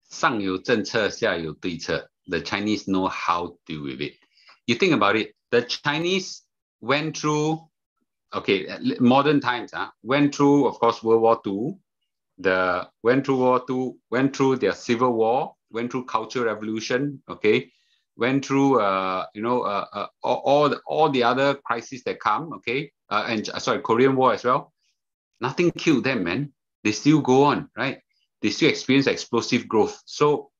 [SPEAKER 3] 上有政策，下有对策. The Chinese know how to deal with it. You think about it. The Chinese went through, okay, modern times, went through, of course, World War II. Went through their civil war, went through Cultural Revolution, okay, went through all the other crises that come, okay, and sorry, Korean War as well. Nothing killed them, man. They still go on, right? They still experience explosive growth. So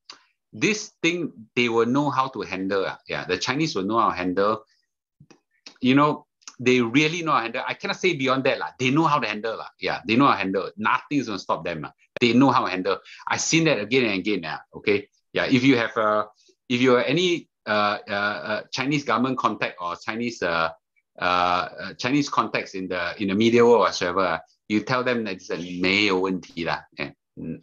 [SPEAKER 3] this thing they will know how to handle. Yeah, the Chinese will know how to handle. You know, they really know how to handle. I cannot say beyond that. They know how to handle. Yeah, they know how to handle. Nothing's going to stop them. They know how to handle. I've seen that again and again. Okay. Yeah, if you have any Chinese government contact or Chinese contacts in the media or whatsoever, you tell them that it's 没有问题啦.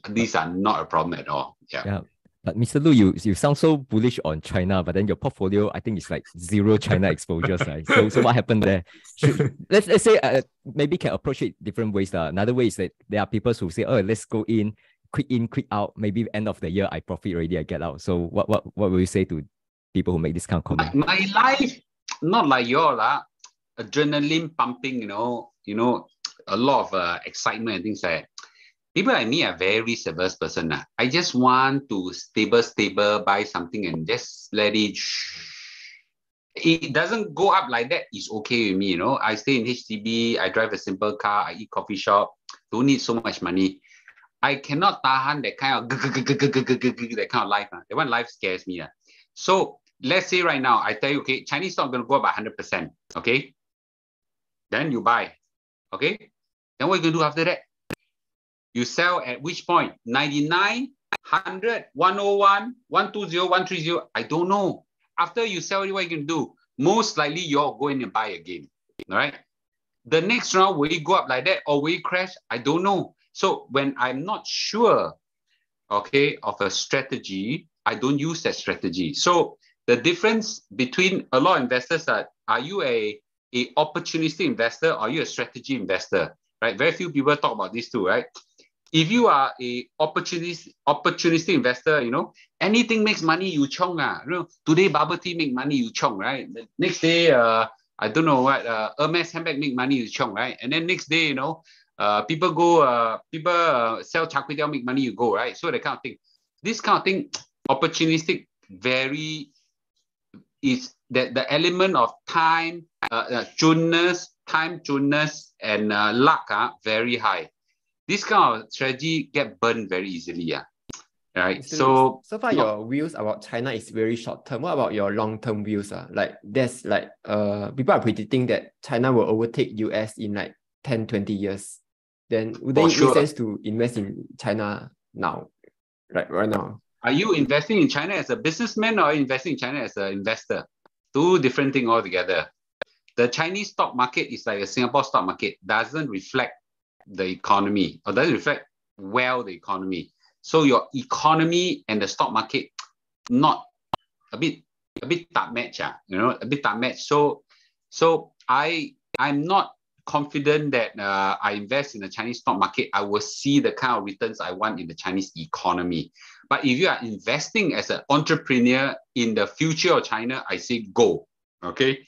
[SPEAKER 3] These are not a problem at all. Yeah.
[SPEAKER 4] But Mr. Lu, you sound so bullish on China, but then your portfolio, I think it's like 0 China exposures, right? So what happened there? Let's say maybe can approach it different ways. Another way is that there are people who say, oh, let's go in, quick out. Maybe end of the year, I profit already, I get out. So what will you say to people who make this kind of comment?
[SPEAKER 3] My life, not like yours, adrenaline pumping, you know, a lot of excitement and things like that. People like me are very risk-averse person. I just want to stable, buy something and just let it. it doesn't go up like that, it's okay with me, you know. I stay in HDB, I drive a simple car, I eat coffee shop, don't need so much money. I cannot tahan that kind of that kind of life. That one life scares me. So let's say right now, I tell you, okay, Chinese stock going to go up by 100%. Okay. Then you buy. Okay. Then what are you going to do after that? You sell at which point? 99, 100, 101, 120, 130. I don't know. After you sell it, what are you going to do? Most likely you're going to buy again. All right. The next round, will it go up like that or will it crash? I don't know. So when I'm not sure, okay, of a strategy, I don't use that strategy. So the difference between a lot of investors are you a opportunistic investor or are you a strategy investor, right? Very few people talk about this too, right? If you are a opportunistic investor, you know, anything makes money, you chong. You know, today bubble tea make money, you chong, right? The next day, I don't know what, Hermes handbag make money, you chong, right? And then next day, you know, people sell char kway teow, make money, you go, right? So that kind of thing. This kind of thing, opportunistic, is that the element of time, chuness, and luck very high. This kind of strategy get burned very easily. Right.
[SPEAKER 1] So far your views about China is very short term. What about your long term views? Like there's like people are predicting that China will overtake US in like 10, 20 years. Then would they make sense to invest in China now? Right now.
[SPEAKER 3] Are you investing in China as a businessman or investing in China as an investor? Two different things altogether. The Chinese stock market is like a Singapore stock market, doesn't reflect the economy or doesn't reflect well the economy. So your economy and the stock market not a bit tak match, you know, a bit tak match. So I'm not confident that I invest in the Chinese stock market, I will see the kind of returns I want in the Chinese economy. But if you are investing as an entrepreneur in the future of China, I say go. Okay.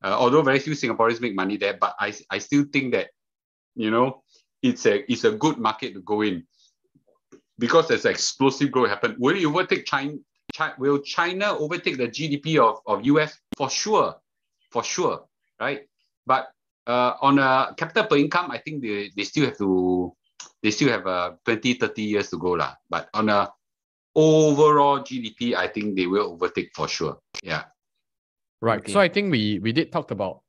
[SPEAKER 3] Although very few Singaporeans make money there, but I still think that, you know, it's a good market to go in because there's explosive growth happen. Will you overtake China? Will China overtake the GDP of US? For sure, right? But on a capital per income, I think they still have 20, 30 years to go lah. But on a overall GDP, I think they will overtake for sure. Yeah.
[SPEAKER 2] Right.
[SPEAKER 1] Okay.
[SPEAKER 2] So I think we did talk about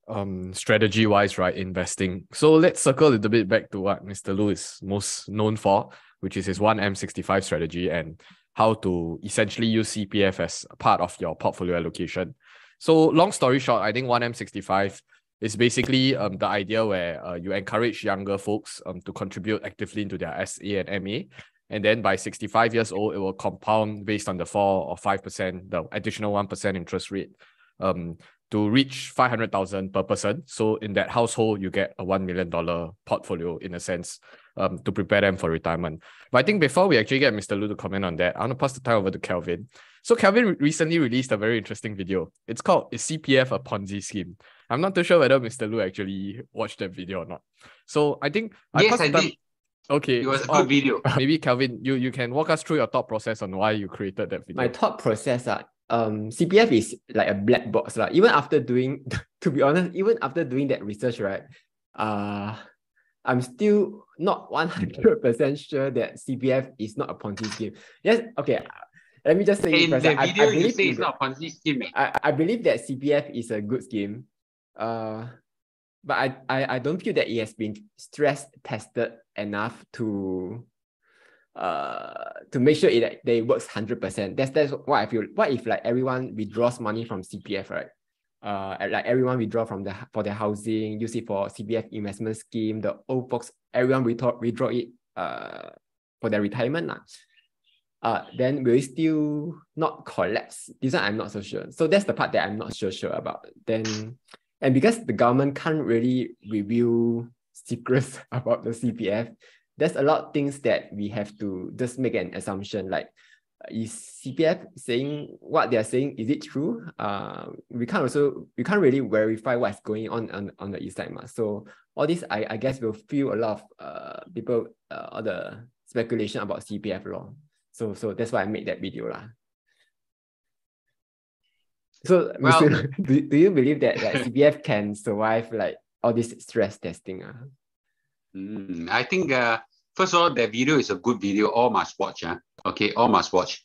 [SPEAKER 2] strategy wise, right? Investing. So let's circle a little bit back to what Mr. Lu is most known for, which is his 1M65 strategy and how to essentially use CPF as part of your portfolio allocation. So long story short, I think 1M65 is basically the idea where you encourage younger folks to contribute actively into their SA and MA. And then by 65 years old, it will compound based on the 4 or 5%, the additional 1% interest rate. To reach 500,000 per person. So in that household, you get a $1 million portfolio in a sense to prepare them for retirement. But I think before we actually get Mr. Lu to comment on that, I want to pass the time over to Kelvin. So Kelvin recently released a very interesting video. It's called Is CPF a Ponzi Scheme? I'm not too sure whether Mr. Lu actually watched that video or not. So I think
[SPEAKER 3] Yes, I did.
[SPEAKER 2] Okay.
[SPEAKER 3] It was a good video.
[SPEAKER 2] Maybe Kelvin, you can walk us through your thought process on why you created that video.
[SPEAKER 1] My thought process CPF is like a black box. Even after doing, to be honest, even after doing that research, right, I'm still not 100% sure that CPF is not a Ponzi scheme. Yes, okay. Let me just say
[SPEAKER 3] in the video, you say it's not a Ponzi scheme.
[SPEAKER 1] I believe that CPF is a good scheme. But I don't feel that it has been stress tested enough to make sure that it works 100%. That's what I feel. What if like everyone withdraws money from CPF, right? Like everyone withdraw for their housing, use it for CPF investment scheme, the old folks, everyone withdraw it for their retirement. Then will it still not collapse? This one I'm not so sure. So that's the part that I'm not so sure about. And because the government can't really reveal secrets about the CPF, there's a lot of things that we have to just make an assumption. Like, is CPF saying what they're saying? Is it true? We can't really verify what's going on the east side. So all this, I guess, will fuel a lot of people all the speculation about CPF law. So that's why I made that video lah. So,
[SPEAKER 3] Well,
[SPEAKER 1] Mr. Do you believe that like CPF can survive like all this stress testing?
[SPEAKER 3] I think first of all, that video is a good video. All must watch. Okay, all must watch.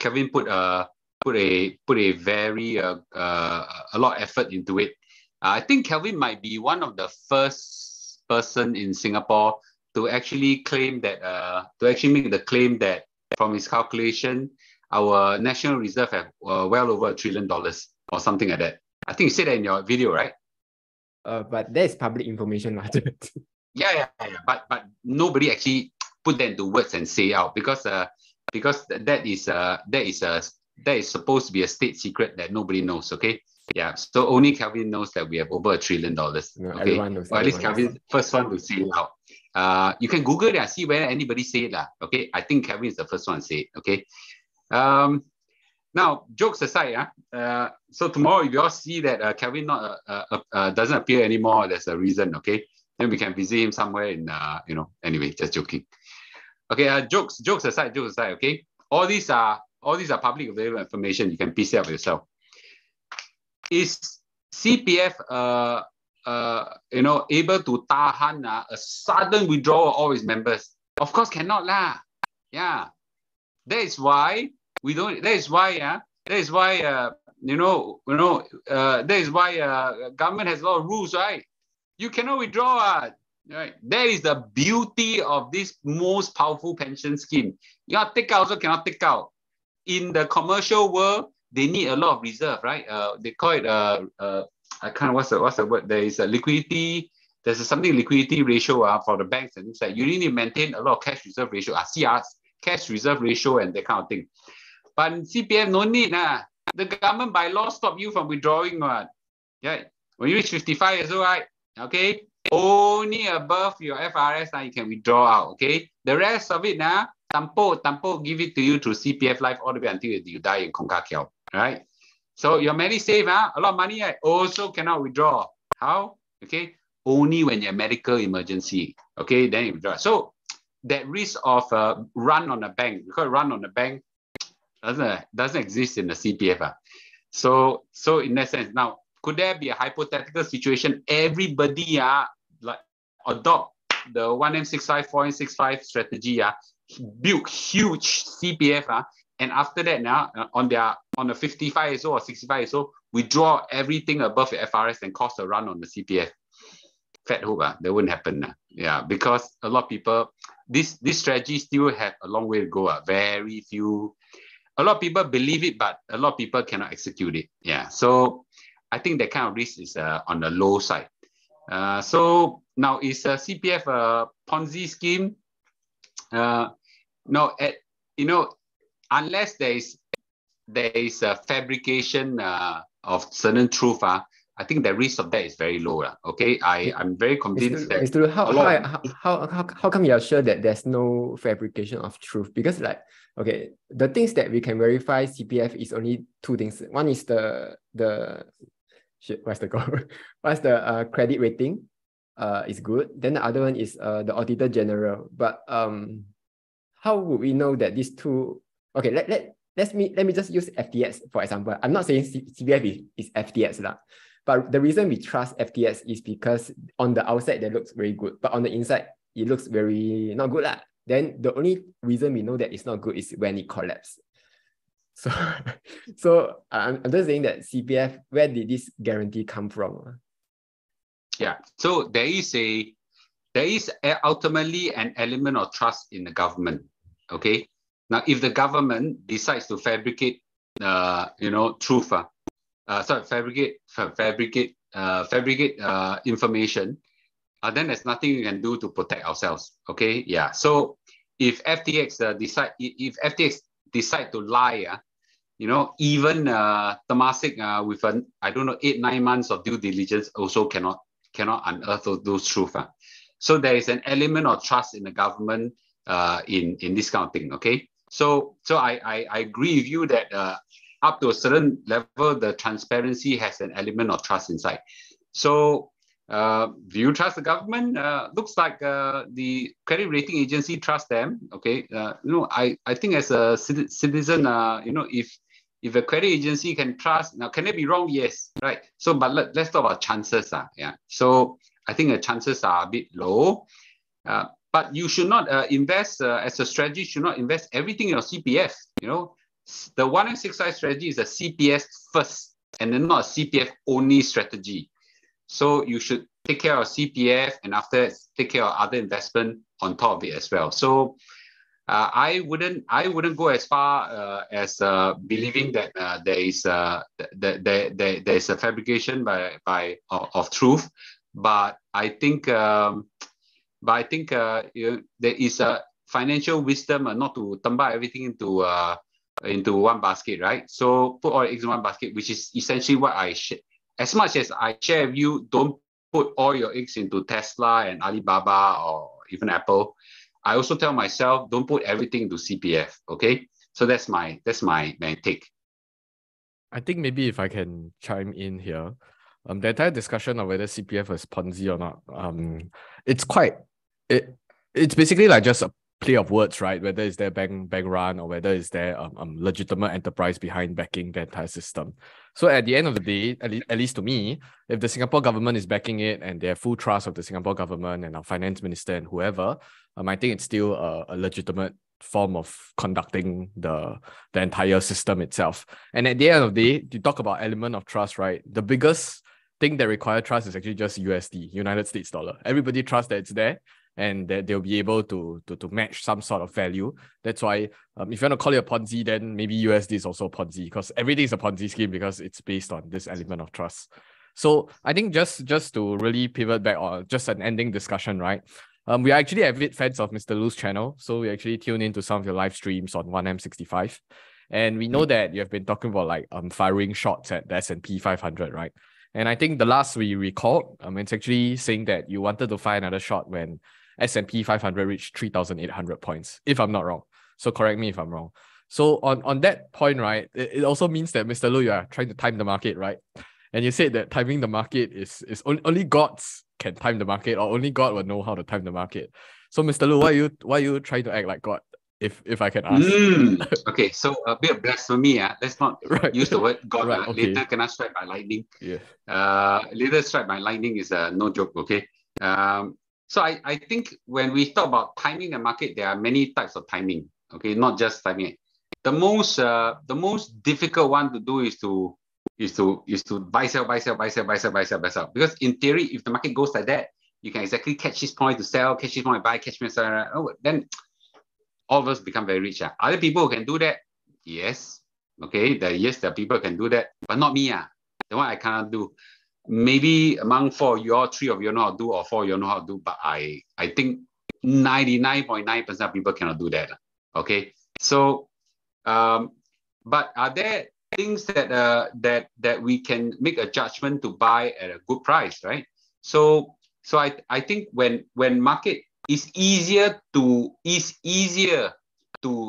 [SPEAKER 3] Kevin put a very a lot of effort into it. I think Kelvin might be one of the first person in Singapore to actually claim that make the claim that from his calculation, our national reserve have well over $1 trillion or something like that. I think you said that in your video, right?
[SPEAKER 1] But that is public information, lah.
[SPEAKER 3] Yeah. But nobody actually put that into words and say out because that is supposed to be a state secret that nobody knows. Okay. Yeah. So only Kelvin knows that we have over $1 trillion.
[SPEAKER 1] No,
[SPEAKER 3] Okay.
[SPEAKER 1] everyone knows.
[SPEAKER 3] Or at least
[SPEAKER 1] Everyone
[SPEAKER 3] Kelvin
[SPEAKER 1] knows.
[SPEAKER 3] first one to say it out. You can Google it and see whether anybody say it. Okay. I think Kelvin is the first one to say it. Okay. Now, jokes aside, so tomorrow if you all see that Kelvin doesn't appear anymore, there's a reason, okay? Then we can visit him somewhere in, anyway, just joking. Okay, jokes aside, okay? All these are public available information. You can piece it up yourself. Is CPF able to tahan a sudden withdrawal of all its members? Of course cannot lah. Yeah, that is why we don't. That is why government has a lot of rules, right? You cannot withdraw. Right. That is the beauty of this most powerful pension scheme. You cannot take out, also cannot take out. In the commercial world, they need a lot of reserve, right? They call it I can't. What's the word? There is a liquidity. There's something liquidity ratio for the banks and things like. You need to maintain a lot of cash reserve ratio. CRs, cash reserve ratio, and that kind of thing. But in CPF, no need. The government by law stop you from withdrawing. Yeah. When you reach 55 years old, right? Okay. Only above your FRS you can withdraw out. Okay. The rest of it Tampo give it to you through CPF Life all the way until you die in Kong Kah Kiao. Right? So your MediSave, a lot of money, also cannot withdraw. How? Okay. Only when you're medical emergency. Okay, then you withdraw. So that risk of run on a bank, because run on a bank doesn't exist in the CPF. So in that sense, now could there be a hypothetical situation? Everybody like adopt the 1M65, 4M65 strategy, build huge CPF, and after that now on the 55 years old or 65 years old, withdraw everything above the FRS and cost a run on the CPF. Fat hope that wouldn't happen. Yeah, because a lot of people, this strategy still have a long way to go. Very few. A lot of people believe it, but a lot of people cannot execute it. Yeah, so I think that kind of risk is on the low side. So now is a CPF a Ponzi scheme? No, unless there is a fabrication of certain truth. I think the risk of that is very low. Okay, I'm very convinced that.
[SPEAKER 1] Mr. How come you are sure that there's no fabrication of truth? Because like, okay, the things that we can verify CPF is only two things. One is what's the credit rating is good. Then the other one is the Auditor General. But how would we know that these two? Okay, let me just use FTX for example. I'm not saying CPF is FTX lah. But the reason we trust FTX is because on the outside, that looks very good. But on the inside, it looks very not good. Then the only reason we know that it's not good is when it collapses. So I'm just saying that CPF, where did this guarantee come from?
[SPEAKER 3] Yeah, so there is ultimately an element of trust in the government. Okay, now if the government decides to fabricate, truth, fabricate information, then there's nothing you can do to protect ourselves. Okay, yeah. So if FTX decide to lie, even Temasek with 8-9 months of due diligence also cannot unearth those truths. So there is an element of trust in the government in this kind of thing. Okay, so I agree with you that up to a certain level, the transparency has an element of trust inside. So do you trust the government? Looks like the credit rating agency trusts them. Okay, I think as a citizen, If a credit agency can trust, now can it be wrong? Yes, right. So, but let's talk about chances. Yeah. So I think the chances are a bit low. But you should not invest as a strategy. Should not invest everything in your CPF. You know, the 1M65 strategy is a CPF first, and then not a CPF only strategy. So you should take care of CPF, and after take care of other investment on top of it as well. So I wouldn't go as far as believing that there is a fabrication of truth, but I think you know, there is a financial wisdom not to tumble everything into one basket, right? So put all eggs in one basket, which is essentially what I share. As much as I share with you, don't put all your eggs into Tesla and Alibaba or even Apple. I also tell myself, don't put everything into CPF. Okay, so that's my take.
[SPEAKER 2] I think maybe if I can chime in here, the entire discussion of whether CPF is Ponzi or not, it's basically like just a play of words, right? Whether it's their bank run or whether it's their legitimate enterprise behind backing the entire system. So at the end of the day, at least to me, if the Singapore government is backing it and they have full trust of the Singapore government and our finance minister and whoever, I think it's still a legitimate form of conducting the entire system itself. And at the end of the day, you talk about element of trust, right? The biggest thing that requires trust is actually just USD, United States dollar. Everybody trusts that it's there and that they'll be able to match some sort of value. That's why if you want to call it a Ponzi, then maybe USD is also a Ponzi, because everything is a Ponzi scheme because it's based on this element of trust. So I think just to really pivot back on just an ending discussion, right? We are actually avid fans of Mr. Lu's channel, so we actually tune into some of your live streams on 1M65. And we know that you have been talking about like firing shots at the S&P 500, right? And I think the last we recalled, it's actually saying that you wanted to fire another shot when S&P 500 reached 3,800 points, if I'm not wrong. So correct me if I'm wrong. So on that point, right, it also means that Mr. Lu, you are trying to time the market, right? And you said that timing the market is only gods can time the market, or only God will know how to time the market. So Mr. Lu, why are you trying to act like God? If I can ask.
[SPEAKER 3] Okay, so a bit of blasphemy. Let's not use the word God.
[SPEAKER 2] Right, okay.
[SPEAKER 3] Later cannot strike by lightning.
[SPEAKER 2] Yeah.
[SPEAKER 3] Later strike by lightning is no joke. Okay. So I think when we talk about timing the market, there are many types of timing. Okay, not just timing it. The most difficult one to do is to buy, sell. Because in theory, if the market goes like that, you can exactly catch this point to sell, catch this point to buy, catch me sell. Oh, then all of us become very rich. Other people can do that, yes. Okay, there are people who can do that, but not me. The one I cannot do. Maybe among 4 of you, or 3 of you know how to do, or 4 of you know how to do, but I think 99.9% of people cannot do that. Okay, so but are there things that we can make a judgment to buy at a good price, right? So I think when market is easier to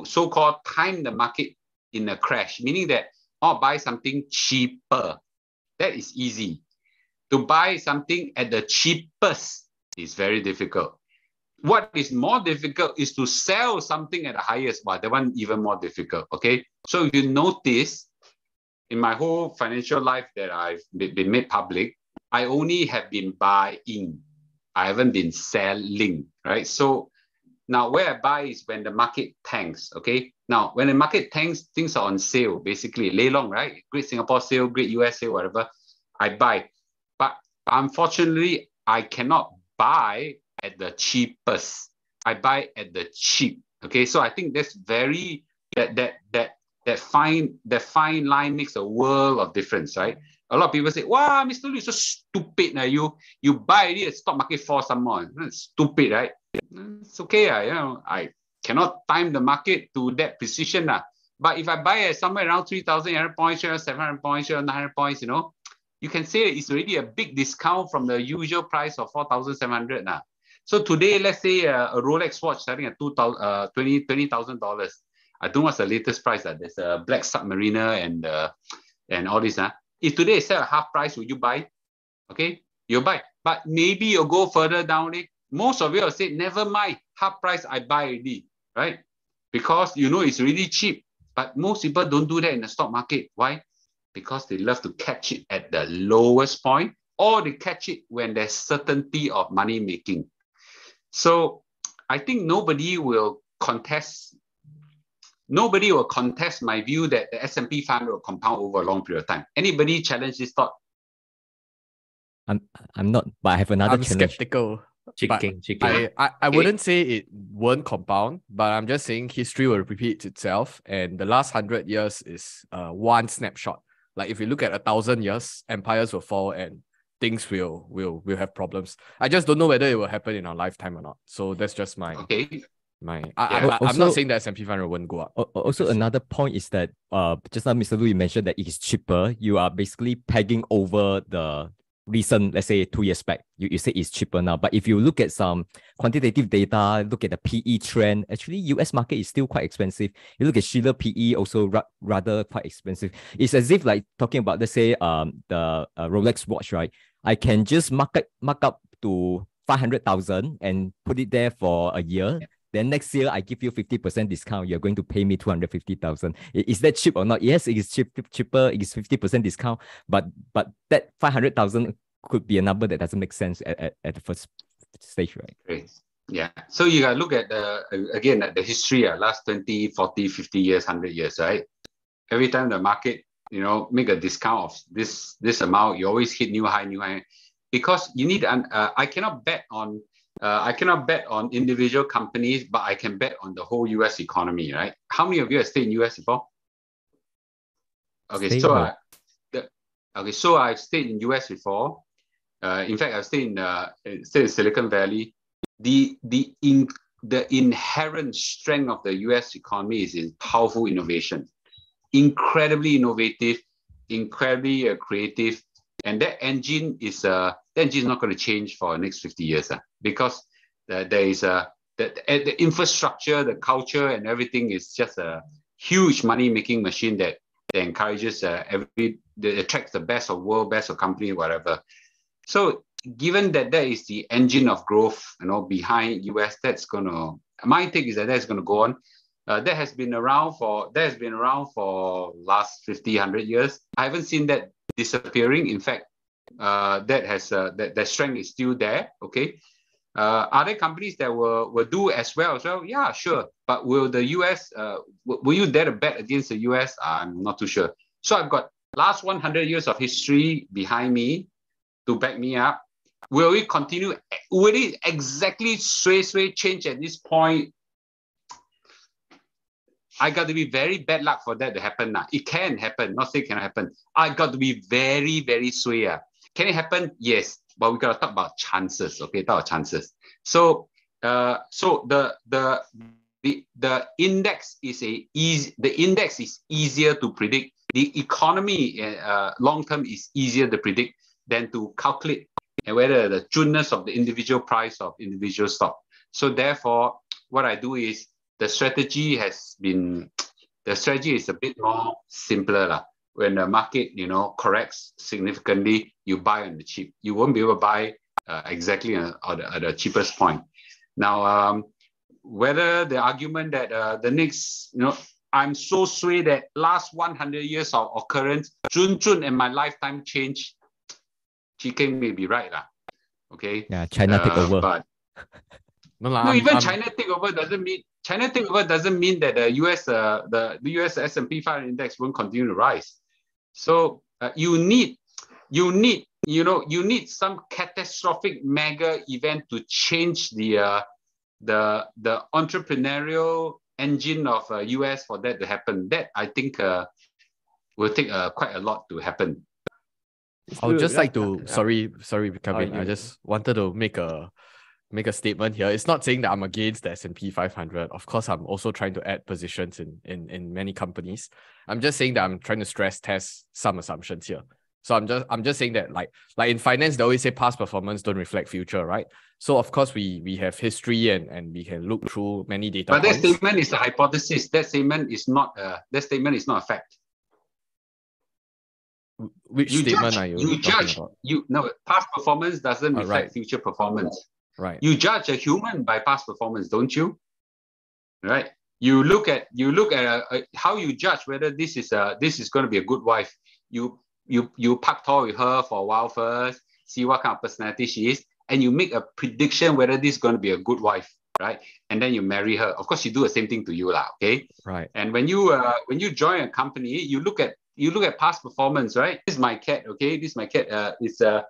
[SPEAKER 3] so-called time the market in a crash, meaning that buy something cheaper. That is easy. To buy something at the cheapest is very difficult. What is more difficult is to sell something at the highest, but that one even more difficult. Okay, so if you notice, in my whole financial life that I've been made public, I only have been buying. I haven't been selling, right? So now where I buy is when the market tanks, okay? Now, when the market tanks, things are on sale, basically. Lay long, right? Great Singapore sale, great US sale, whatever. I buy. But unfortunately, I cannot buy at the cheapest. I buy at the cheap, okay? So I think that's very, that fine line makes a world of difference, right? A lot of people say, wow, Mr. Lu, you're so stupid. You buy it at stock market for some more. That's stupid, right? It's okay. I cannot time the market to that precision. But if I buy at somewhere around 3,800 points, 700 points, 900 points, you can say it's already a big discount from the usual price of 4,700. So today, let's say a Rolex watch starting at $20,000. I don't know what's the latest price. There's a Black Submariner and all this. If today is set at half price, will you buy? Okay, you'll buy. But maybe you'll go further down. Most of you will say, never mind, half price, I buy already, right? Because it's really cheap. But most people don't do that in the stock market. Why? Because they love to catch it at the lowest point, or they catch it when there's certainty of money making. So I think nobody will contest my view that the S&P 500 will compound over a long period of time. Anybody challenge this thought?
[SPEAKER 4] I'm not, but I have another
[SPEAKER 2] I'm
[SPEAKER 4] challenge.
[SPEAKER 2] skeptical.
[SPEAKER 5] Chicken.
[SPEAKER 2] I wouldn't say it won't compound, but I'm just saying history will repeat itself, and the last 100 years is one snapshot. Like if you look at 1,000 years, empires will fall and things will have problems. I just don't know whether it will happen in our lifetime or not. So that's just my I'm not saying that S&P 500 won't go up.
[SPEAKER 4] Also, another point is that just now Mr. Lu mentioned that it is cheaper. You are basically pegging over the recent, let's say 2 years back. You say it's cheaper now, but if you look at some quantitative data, look at the PE trend, actually US market is still quite expensive. You look at Schiller PE, also rather quite expensive. It's as if like talking about, let's say the Rolex watch, right? I can just mark up to 500,000 and put it there for a year. Then next year I give you 50% discount. You're going to pay me 250,000. Is that cheap or not? Yes, it is cheaper. It is 50% discount. But that 500,000 could be a number that doesn't make sense at the first stage, right?
[SPEAKER 3] Great. Yeah. So you gotta look at the history, last 20, 40, 50 years, 100 years, right? Every time the market, make a discount of this amount, you always hit new high, because you need. I cannot bet on individual companies, but I can bet on the whole US economy, right? How many of you have stayed in US before? Okay, so I've stayed in US before. In fact, I've stayed in Silicon Valley. The inherent strength of the US economy is in powerful innovation, incredibly innovative, incredibly creative, and that engine is not going to change for the next 50 years, because there is the infrastructure, the culture, and everything is just a huge money-making machine that encourages that attracts the best of world, best of company, whatever. So given that is the engine of growth, behind US, my take is that's going to go on. That has been around for last 50, 100 years. I haven't seen that disappearing. In fact, that strength is still there. Okay. Are there companies that will do as well? Yeah, sure. But will the US, will you dare to bet against the US? I'm not too sure. So I've got last 100 years of history behind me to back me up. Will it continue? Will it exactly sway change at this point? I got to be very bad luck for that to happen now. It can happen, not say it cannot happen. I got to be very, very sway. Can it happen? Yes, but we got to talk about chances. Okay, talk about chances. So, the index is easier to predict. The economy long term is easier to predict than to calculate whether the trueness of the individual price of individual stock. So therefore, what I do is the strategy is a bit more simpler. When the market, corrects significantly, you buy on the cheap. You won't be able to buy exactly at the cheapest point. Now, whether the argument that the next, I'm so swayed that last 100 years of occurrence, Jun and my lifetime change, Chicken may be right. Okay.
[SPEAKER 4] Yeah, China take over.
[SPEAKER 3] But China takeover doesn't mean that the US S&P 500 index won't continue to rise. So you need some catastrophic mega event to change the entrepreneurial engine of US for that to happen. That I think will take quite a lot to happen.
[SPEAKER 2] I would just like to sorry, Kevin. I just wanted to make a statement here. It's not saying that I'm against the S&P 500. Of course, I'm also trying to add positions in many companies. I'm just saying that I'm trying to stress test some assumptions here. So I'm just saying that like in finance, they always say past performance don't reflect future, right? So of course we have history and we can look through many data
[SPEAKER 3] points.
[SPEAKER 2] But
[SPEAKER 3] that statement is a hypothesis. That statement is not a fact.
[SPEAKER 2] Which statement are you talking about?
[SPEAKER 3] Past performance doesn't reflect future performance.
[SPEAKER 2] Right.
[SPEAKER 3] You judge a human by past performance, don't you? Right. You look at how you judge whether this is going to be a good wife. You pak talk with her for a while first, see what kind of personality she is, and you make a prediction whether this is going to be a good wife, right? And then you marry her. Of course, she do the same thing to you, lah. Okay.
[SPEAKER 2] Right.
[SPEAKER 3] And when you join a company, you look at past performance, right? This is my cat. Okay. This is my cat. It's a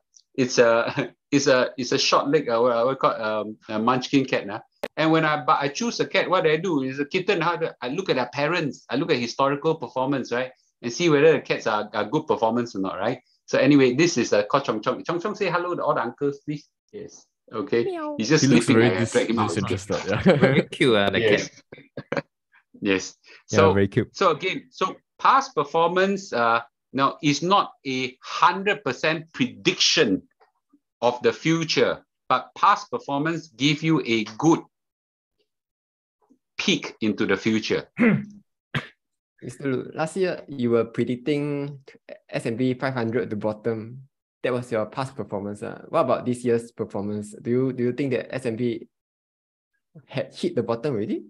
[SPEAKER 3] short leg. What called a munchkin cat. Nah. And when I choose a cat, what I do is a kitten. I look at their parents. I look at historical performance, right, and see whether the cats are good performance or not, right? So anyway, this is a Chong Chong. Chong Chong, say hello to all the uncles, please. Yes. Okay.
[SPEAKER 1] Meow.
[SPEAKER 3] He's just
[SPEAKER 2] He looks
[SPEAKER 3] sleeping.
[SPEAKER 2] very
[SPEAKER 3] I drag him out.
[SPEAKER 2] disinterested. Yeah.
[SPEAKER 5] Very cute, the
[SPEAKER 3] Yes.
[SPEAKER 5] cat.
[SPEAKER 3] Yes.
[SPEAKER 4] Yeah,
[SPEAKER 3] So
[SPEAKER 4] very cute.
[SPEAKER 3] so again, past performance now is not a 100% prediction of the future, but past performance give you a good peek into the future.
[SPEAKER 1] Mr. Lu, last year you were predicting S&P 500 to bottom. That was your past performance. What about this year's performance? Do you think that S&P had hit the bottom already?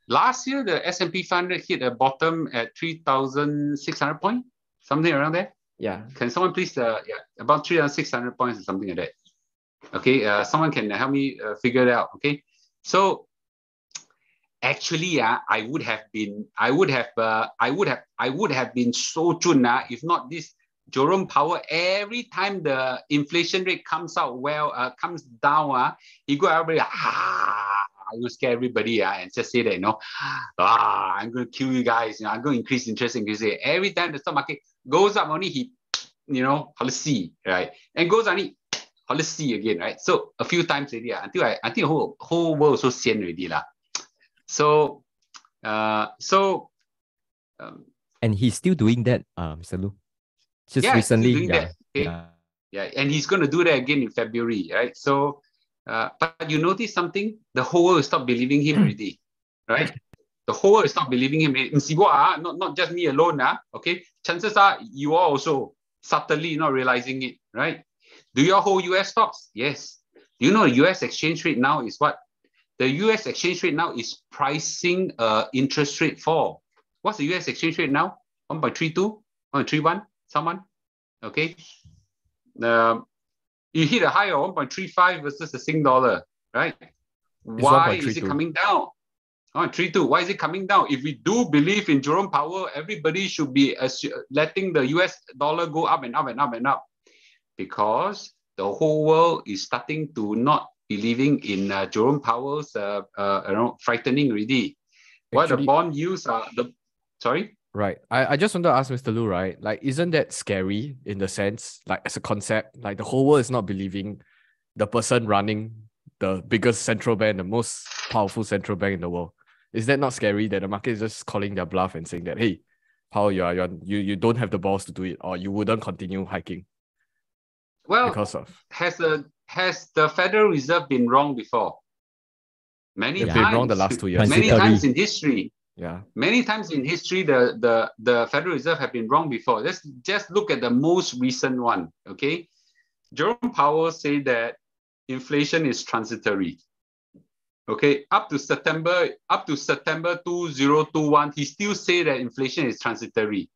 [SPEAKER 3] Last year, the S&P 500 hit a bottom at 3,600 points, something around there.
[SPEAKER 1] Yeah.
[SPEAKER 3] Can someone please, about 3,600 points or something like that. Okay, someone can help me figure it out. Okay, so actually, I would have been so chun if not this Jerome Powell. Every time the inflation rate comes down, he go everybody I will scare everybody and just say that I'm going to kill you guys. I'm going to increase interest. Every time the stock market goes up, only he let's see, right, and goes only let's see again, right. So a few times already until the whole world so sian already lah. So
[SPEAKER 4] And he's still doing that, Mr. Lu. Just
[SPEAKER 3] yeah,
[SPEAKER 4] recently,
[SPEAKER 3] doing that, okay? Yeah, and he's going to do that again in February, right? So, but you notice something? The whole world stopped believing him already, right? The whole world stopped believing him. Not just me alone, okay? Chances are you are also subtly not realizing it, right? Do you all hold US stocks? Yes. Do you know the US exchange rate now is what? The US exchange rate now is pricing interest rate fall. What's the US exchange rate now? 1.32, 1.31, someone? Okay. You hit a high of 1.35 versus the Sing dollar, right? Why is it coming down? 1.32. Why is it coming down? If we do believe in Jerome Powell, everybody should be letting the US dollar go up and up and up and up, because the whole world is starting to not believing in Jerome Powell's frightening already. What the bond yields are sorry?
[SPEAKER 2] Right. I just want to ask Mr. Lu, right? Like, isn't that scary in the sense, like as a concept, like the whole world is not believing the person running the biggest central bank, the most powerful central bank in the world? Is that not scary that the market is just calling their bluff and saying that, hey, Powell, you don't have the balls to do it, or you wouldn't continue hiking?
[SPEAKER 3] Well,
[SPEAKER 2] because of
[SPEAKER 3] has the Federal Reserve been wrong before? Many times.
[SPEAKER 2] They've been wrong the last 2 years.
[SPEAKER 3] Many times in history.
[SPEAKER 2] Yeah.
[SPEAKER 3] Many times in history, the Federal Reserve have been wrong before. Let's just look at the most recent one, okay? Jerome Powell said that inflation is transitory. Okay, up to September 2021, he still say that inflation is transitory.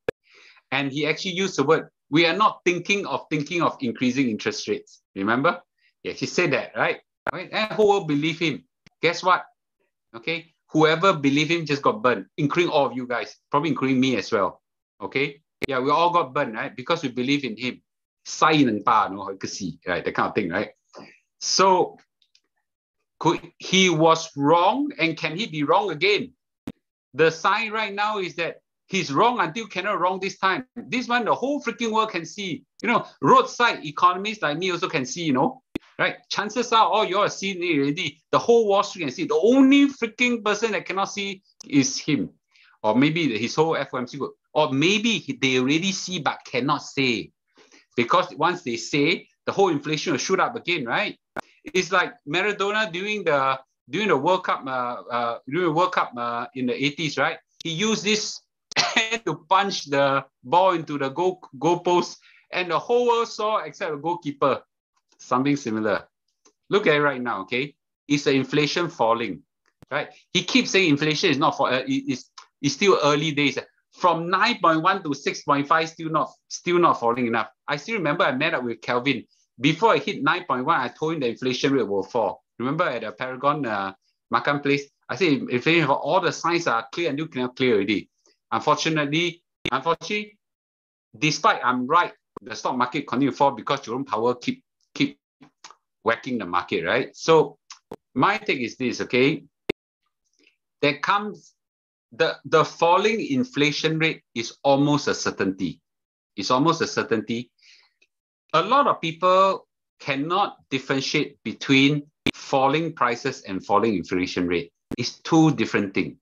[SPEAKER 3] And he actually used the word, we are not thinking of increasing interest rates. Remember? Yeah, he said that, right? And who will believe him? Guess what? Okay. Whoever believed him just got burned, including all of you guys, probably including me as well. Okay? Yeah, we all got burned, right? Because we believe in him. Right? That kind of thing, right? So he was wrong, and can he be wrong again? The sign right now is that he's wrong until cannot wrong this time. This one, the whole freaking world can see. Roadside economists like me also can see, right? Chances are all you all have seen it already. The whole Wall Street can see. The only freaking person that cannot see is him. Or maybe his whole FOMC group. Or maybe they already see but cannot say. Because once they say, the whole inflation will shoot up again, right? It's like Maradona during the World Cup in the 80s, right? He used this to punch the ball into the goal post, and the whole world saw except the goalkeeper. Something similar. Look at it right now, okay? Is the inflation falling? right? He keeps saying inflation is not for it's still early days. From 9.1 to 6.5, still not falling enough. I still remember I met up with Kelvin. Before I hit 9.1, I told him the inflation rate will fall. Remember at the Paragon Makan place, I said inflation, all the signs are clear and you cannot clear already. Unfortunately, despite I'm right, the stock market continue to fall because Jerome Powell keep whacking the market, right? So my take is this, okay? There comes the falling inflation rate is almost a certainty. It's almost a certainty. A lot of people cannot differentiate between falling prices and falling inflation rate. It's two different things.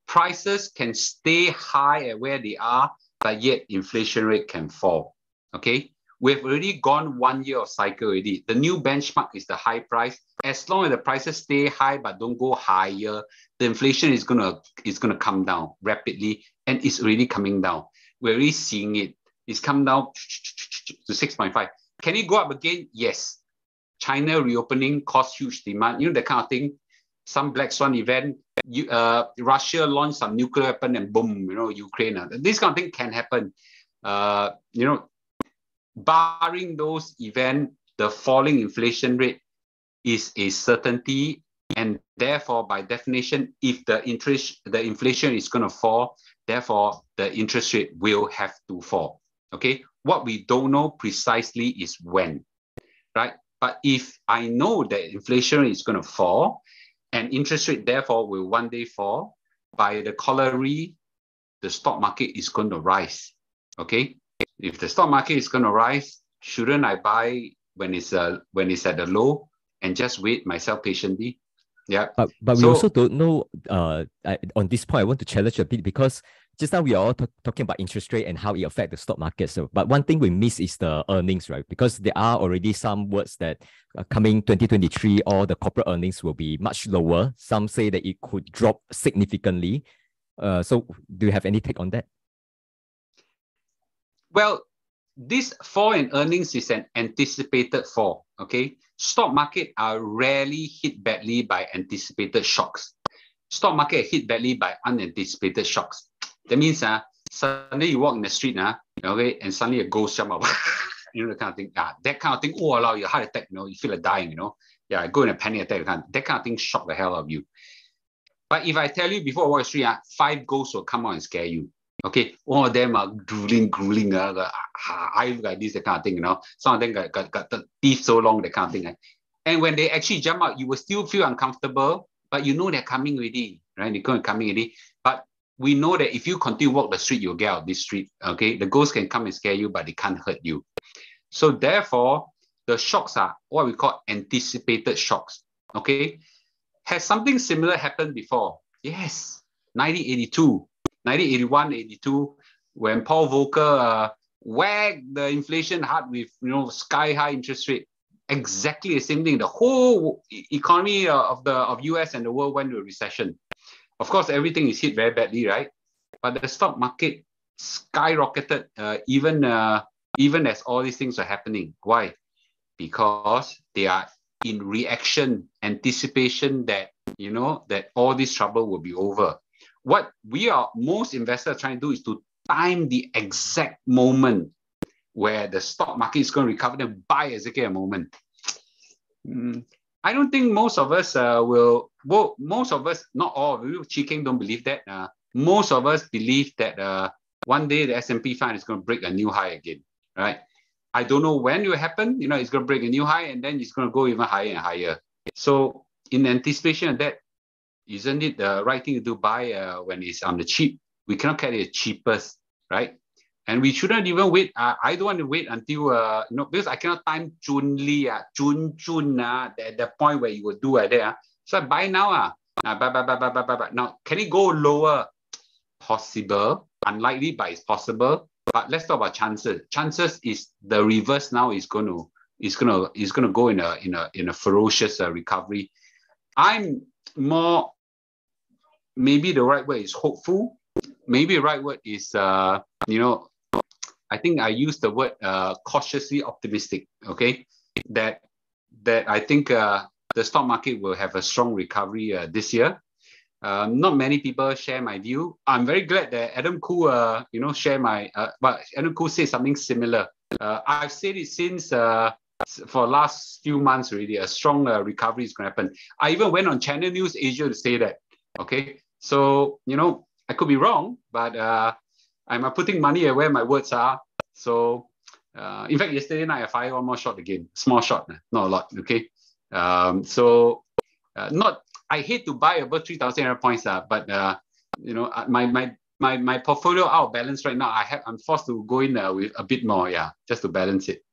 [SPEAKER 3] Prices can stay high at where they are, but yet inflation rate can fall. Okay, we've already gone 1 year of cycle already. The new benchmark is the high price. As long as the prices stay high but don't go higher, the inflation is gonna come down rapidly, and it's already coming down. We're already seeing it. It's come down to 6.5. Can it go up again? Yes. China reopening caused huge demand. You know, that kind of thing. Some black swan event. Russia launched some nuclear weapon and boom, you know, Ukraine. This kind of thing can happen. You know, barring those events, the falling inflation rate is a certainty, and therefore, by definition, if the inflation is going to fall, therefore the interest rate will have to fall. Okay, what we don't know precisely is when, right? But if I know that inflation is going to fall, and interest rate therefore will one day fall, by the corollary, the stock market is going to rise. Okay, if the stock market is going to rise, shouldn't I buy when it's at the low and just wait myself patiently? Yeah.
[SPEAKER 4] But we also don't know. On this point, I want to challenge a bit, because just now we are all talking about interest rate and how it affects the stock market. So, but one thing we miss is the earnings, right? Because there are already some words that coming 2023, all the corporate earnings will be much lower. Some say that it could drop significantly. So, do you have any take on that?
[SPEAKER 3] Well, this fall in earnings is an anticipated fall. Okay, stock market are rarely hit badly by anticipated shocks. Stock market hit badly by unanticipated shocks. That means suddenly you walk in the street, okay, and suddenly a ghost jump up, you know, the kind of thing. That kind of thing, oh, allow you heart attack, you know, you feel like dying, you know. Yeah, go in a panic attack, that kind of thing shock the hell out of you. But if I tell you before I walk the street, 5 ghosts will come out and scare you. Okay, all of them are grueling, I look like this, that kind of thing, you know. Some of them got the teeth so long, that kind of thing. And when they actually jump out, you will still feel uncomfortable, but you know they're coming already, right? They're coming already. But we know that if you continue to walk the street, you'll get out of this street, okay? The ghosts can come and scare you, but they can't hurt you. So therefore, the shocks are what we call anticipated shocks, okay? Has something similar happened before? Yes, 1982. 1981, 82, when Paul Volcker whacked the inflation hard with, you know, sky high interest rate. Exactly the same thing. The whole economy of US and the world went into a recession. Of course, everything is hit very badly, right? But the stock market skyrocketed even as all these things are happening. Why? Because they are in reaction, anticipation that, you know, that all this trouble will be over. What most investors are trying to do is to time the exact moment where the stock market is going to recover and buy exactly a moment. I don't think most of us most of us, not all of you, Chiking don't believe that. Most of us believe that one day the S&P 500 is going to break a new high again, right? I don't know when it will happen. You know, it's going to break a new high and then it's going to go even higher and higher. So in anticipation of that, isn't it the right thing to do buy when it's on the cheap? We cannot get it cheapest, right? And we shouldn't even wait. I don't want to wait until, you know, because I cannot time June, at the point where you will do like that. So I buy now. Buy. Now, can it go lower? Possible. Unlikely, but it's possible. But let's talk about chances. Chances is the reverse now is going to go in a ferocious recovery. I'm more, maybe the right word is hopeful. Maybe the right word is, you know, I think I use the word cautiously optimistic. Okay, that I think the stock market will have a strong recovery this year. Not many people share my view. I'm very glad that Adam Khoo, share my. But Adam Khoo said something similar. I've said it since for last few months already. A strong recovery is going to happen. I even went on Channel News Asia to say that. Okay, so I could be wrong, but I'm putting money where my words are. So, in fact, yesterday night I fired one more shot again. Small shot, not a lot. Okay, I hate to buy above 3,000 points, but my portfolio out of balance right now. I'm forced to go in with a bit more, just to balance it.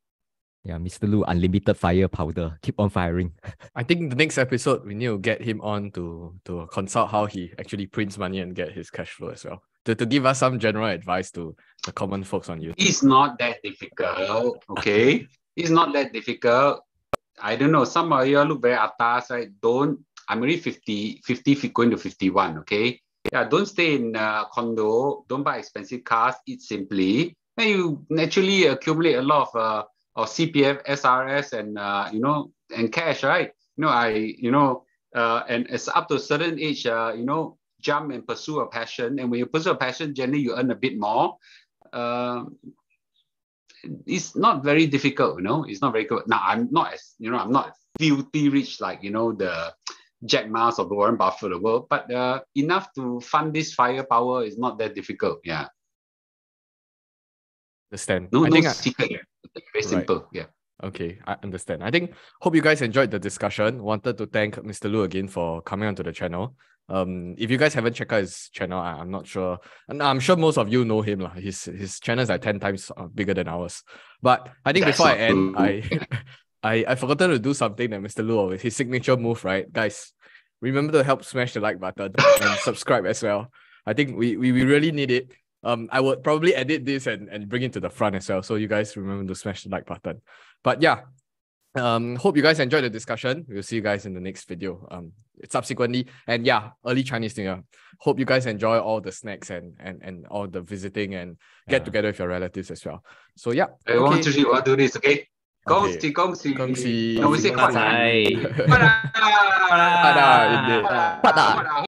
[SPEAKER 4] Yeah, Mr. Lu, unlimited fire powder. Keep on firing.
[SPEAKER 2] I think the next episode we need to get him on to consult how he actually prints money and get his cash flow as well. To give us some general advice to the common folks on YouTube.
[SPEAKER 3] It's not that difficult, okay? It's not that difficult. I don't know. Some of you look very atas, right? I'm already 50 going to 51, okay? Yeah, don't stay in a condo. Don't buy expensive cars. Eat simply. Then you naturally accumulate a lot of CPF, SRS, and cash, right? And it's up to a certain age, jump and pursue a passion. And when you pursue a passion, generally you earn a bit more. It's not very difficult, It's not very good. Now I'm not filthy rich like the Jack Ma's or Warren Buffett of the world, but enough to fund this firepower is not that difficult. Yeah.
[SPEAKER 2] Understand.
[SPEAKER 3] No secret. Very simple. Yeah.
[SPEAKER 2] Okay, I understand. Hope you guys enjoyed the discussion. Wanted to thank Mr. Lu again for coming onto the channel. If you guys haven't checked out his channel, I'm not sure. And I'm sure most of you know him. His channel is like 10 times bigger than ours. But I think before I end, I forgot to do something that Mr. Lu always, his signature move, right? Guys, remember to help smash the like button and subscribe as well. I think we really need it. I would probably edit this and bring it to the front as well. So you guys remember to smash the like button. But yeah, hope you guys enjoyed the discussion. We'll see you guys in the next video. Subsequently, and yeah, early Chinese New Year. Hope you guys enjoy all the snacks and all the visiting and get together with your relatives as well. So yeah.
[SPEAKER 3] Okay. 1, 2, 3, we'll do this, okay? 恭喜恭喜！我们先发财！发达！
[SPEAKER 2] 发达！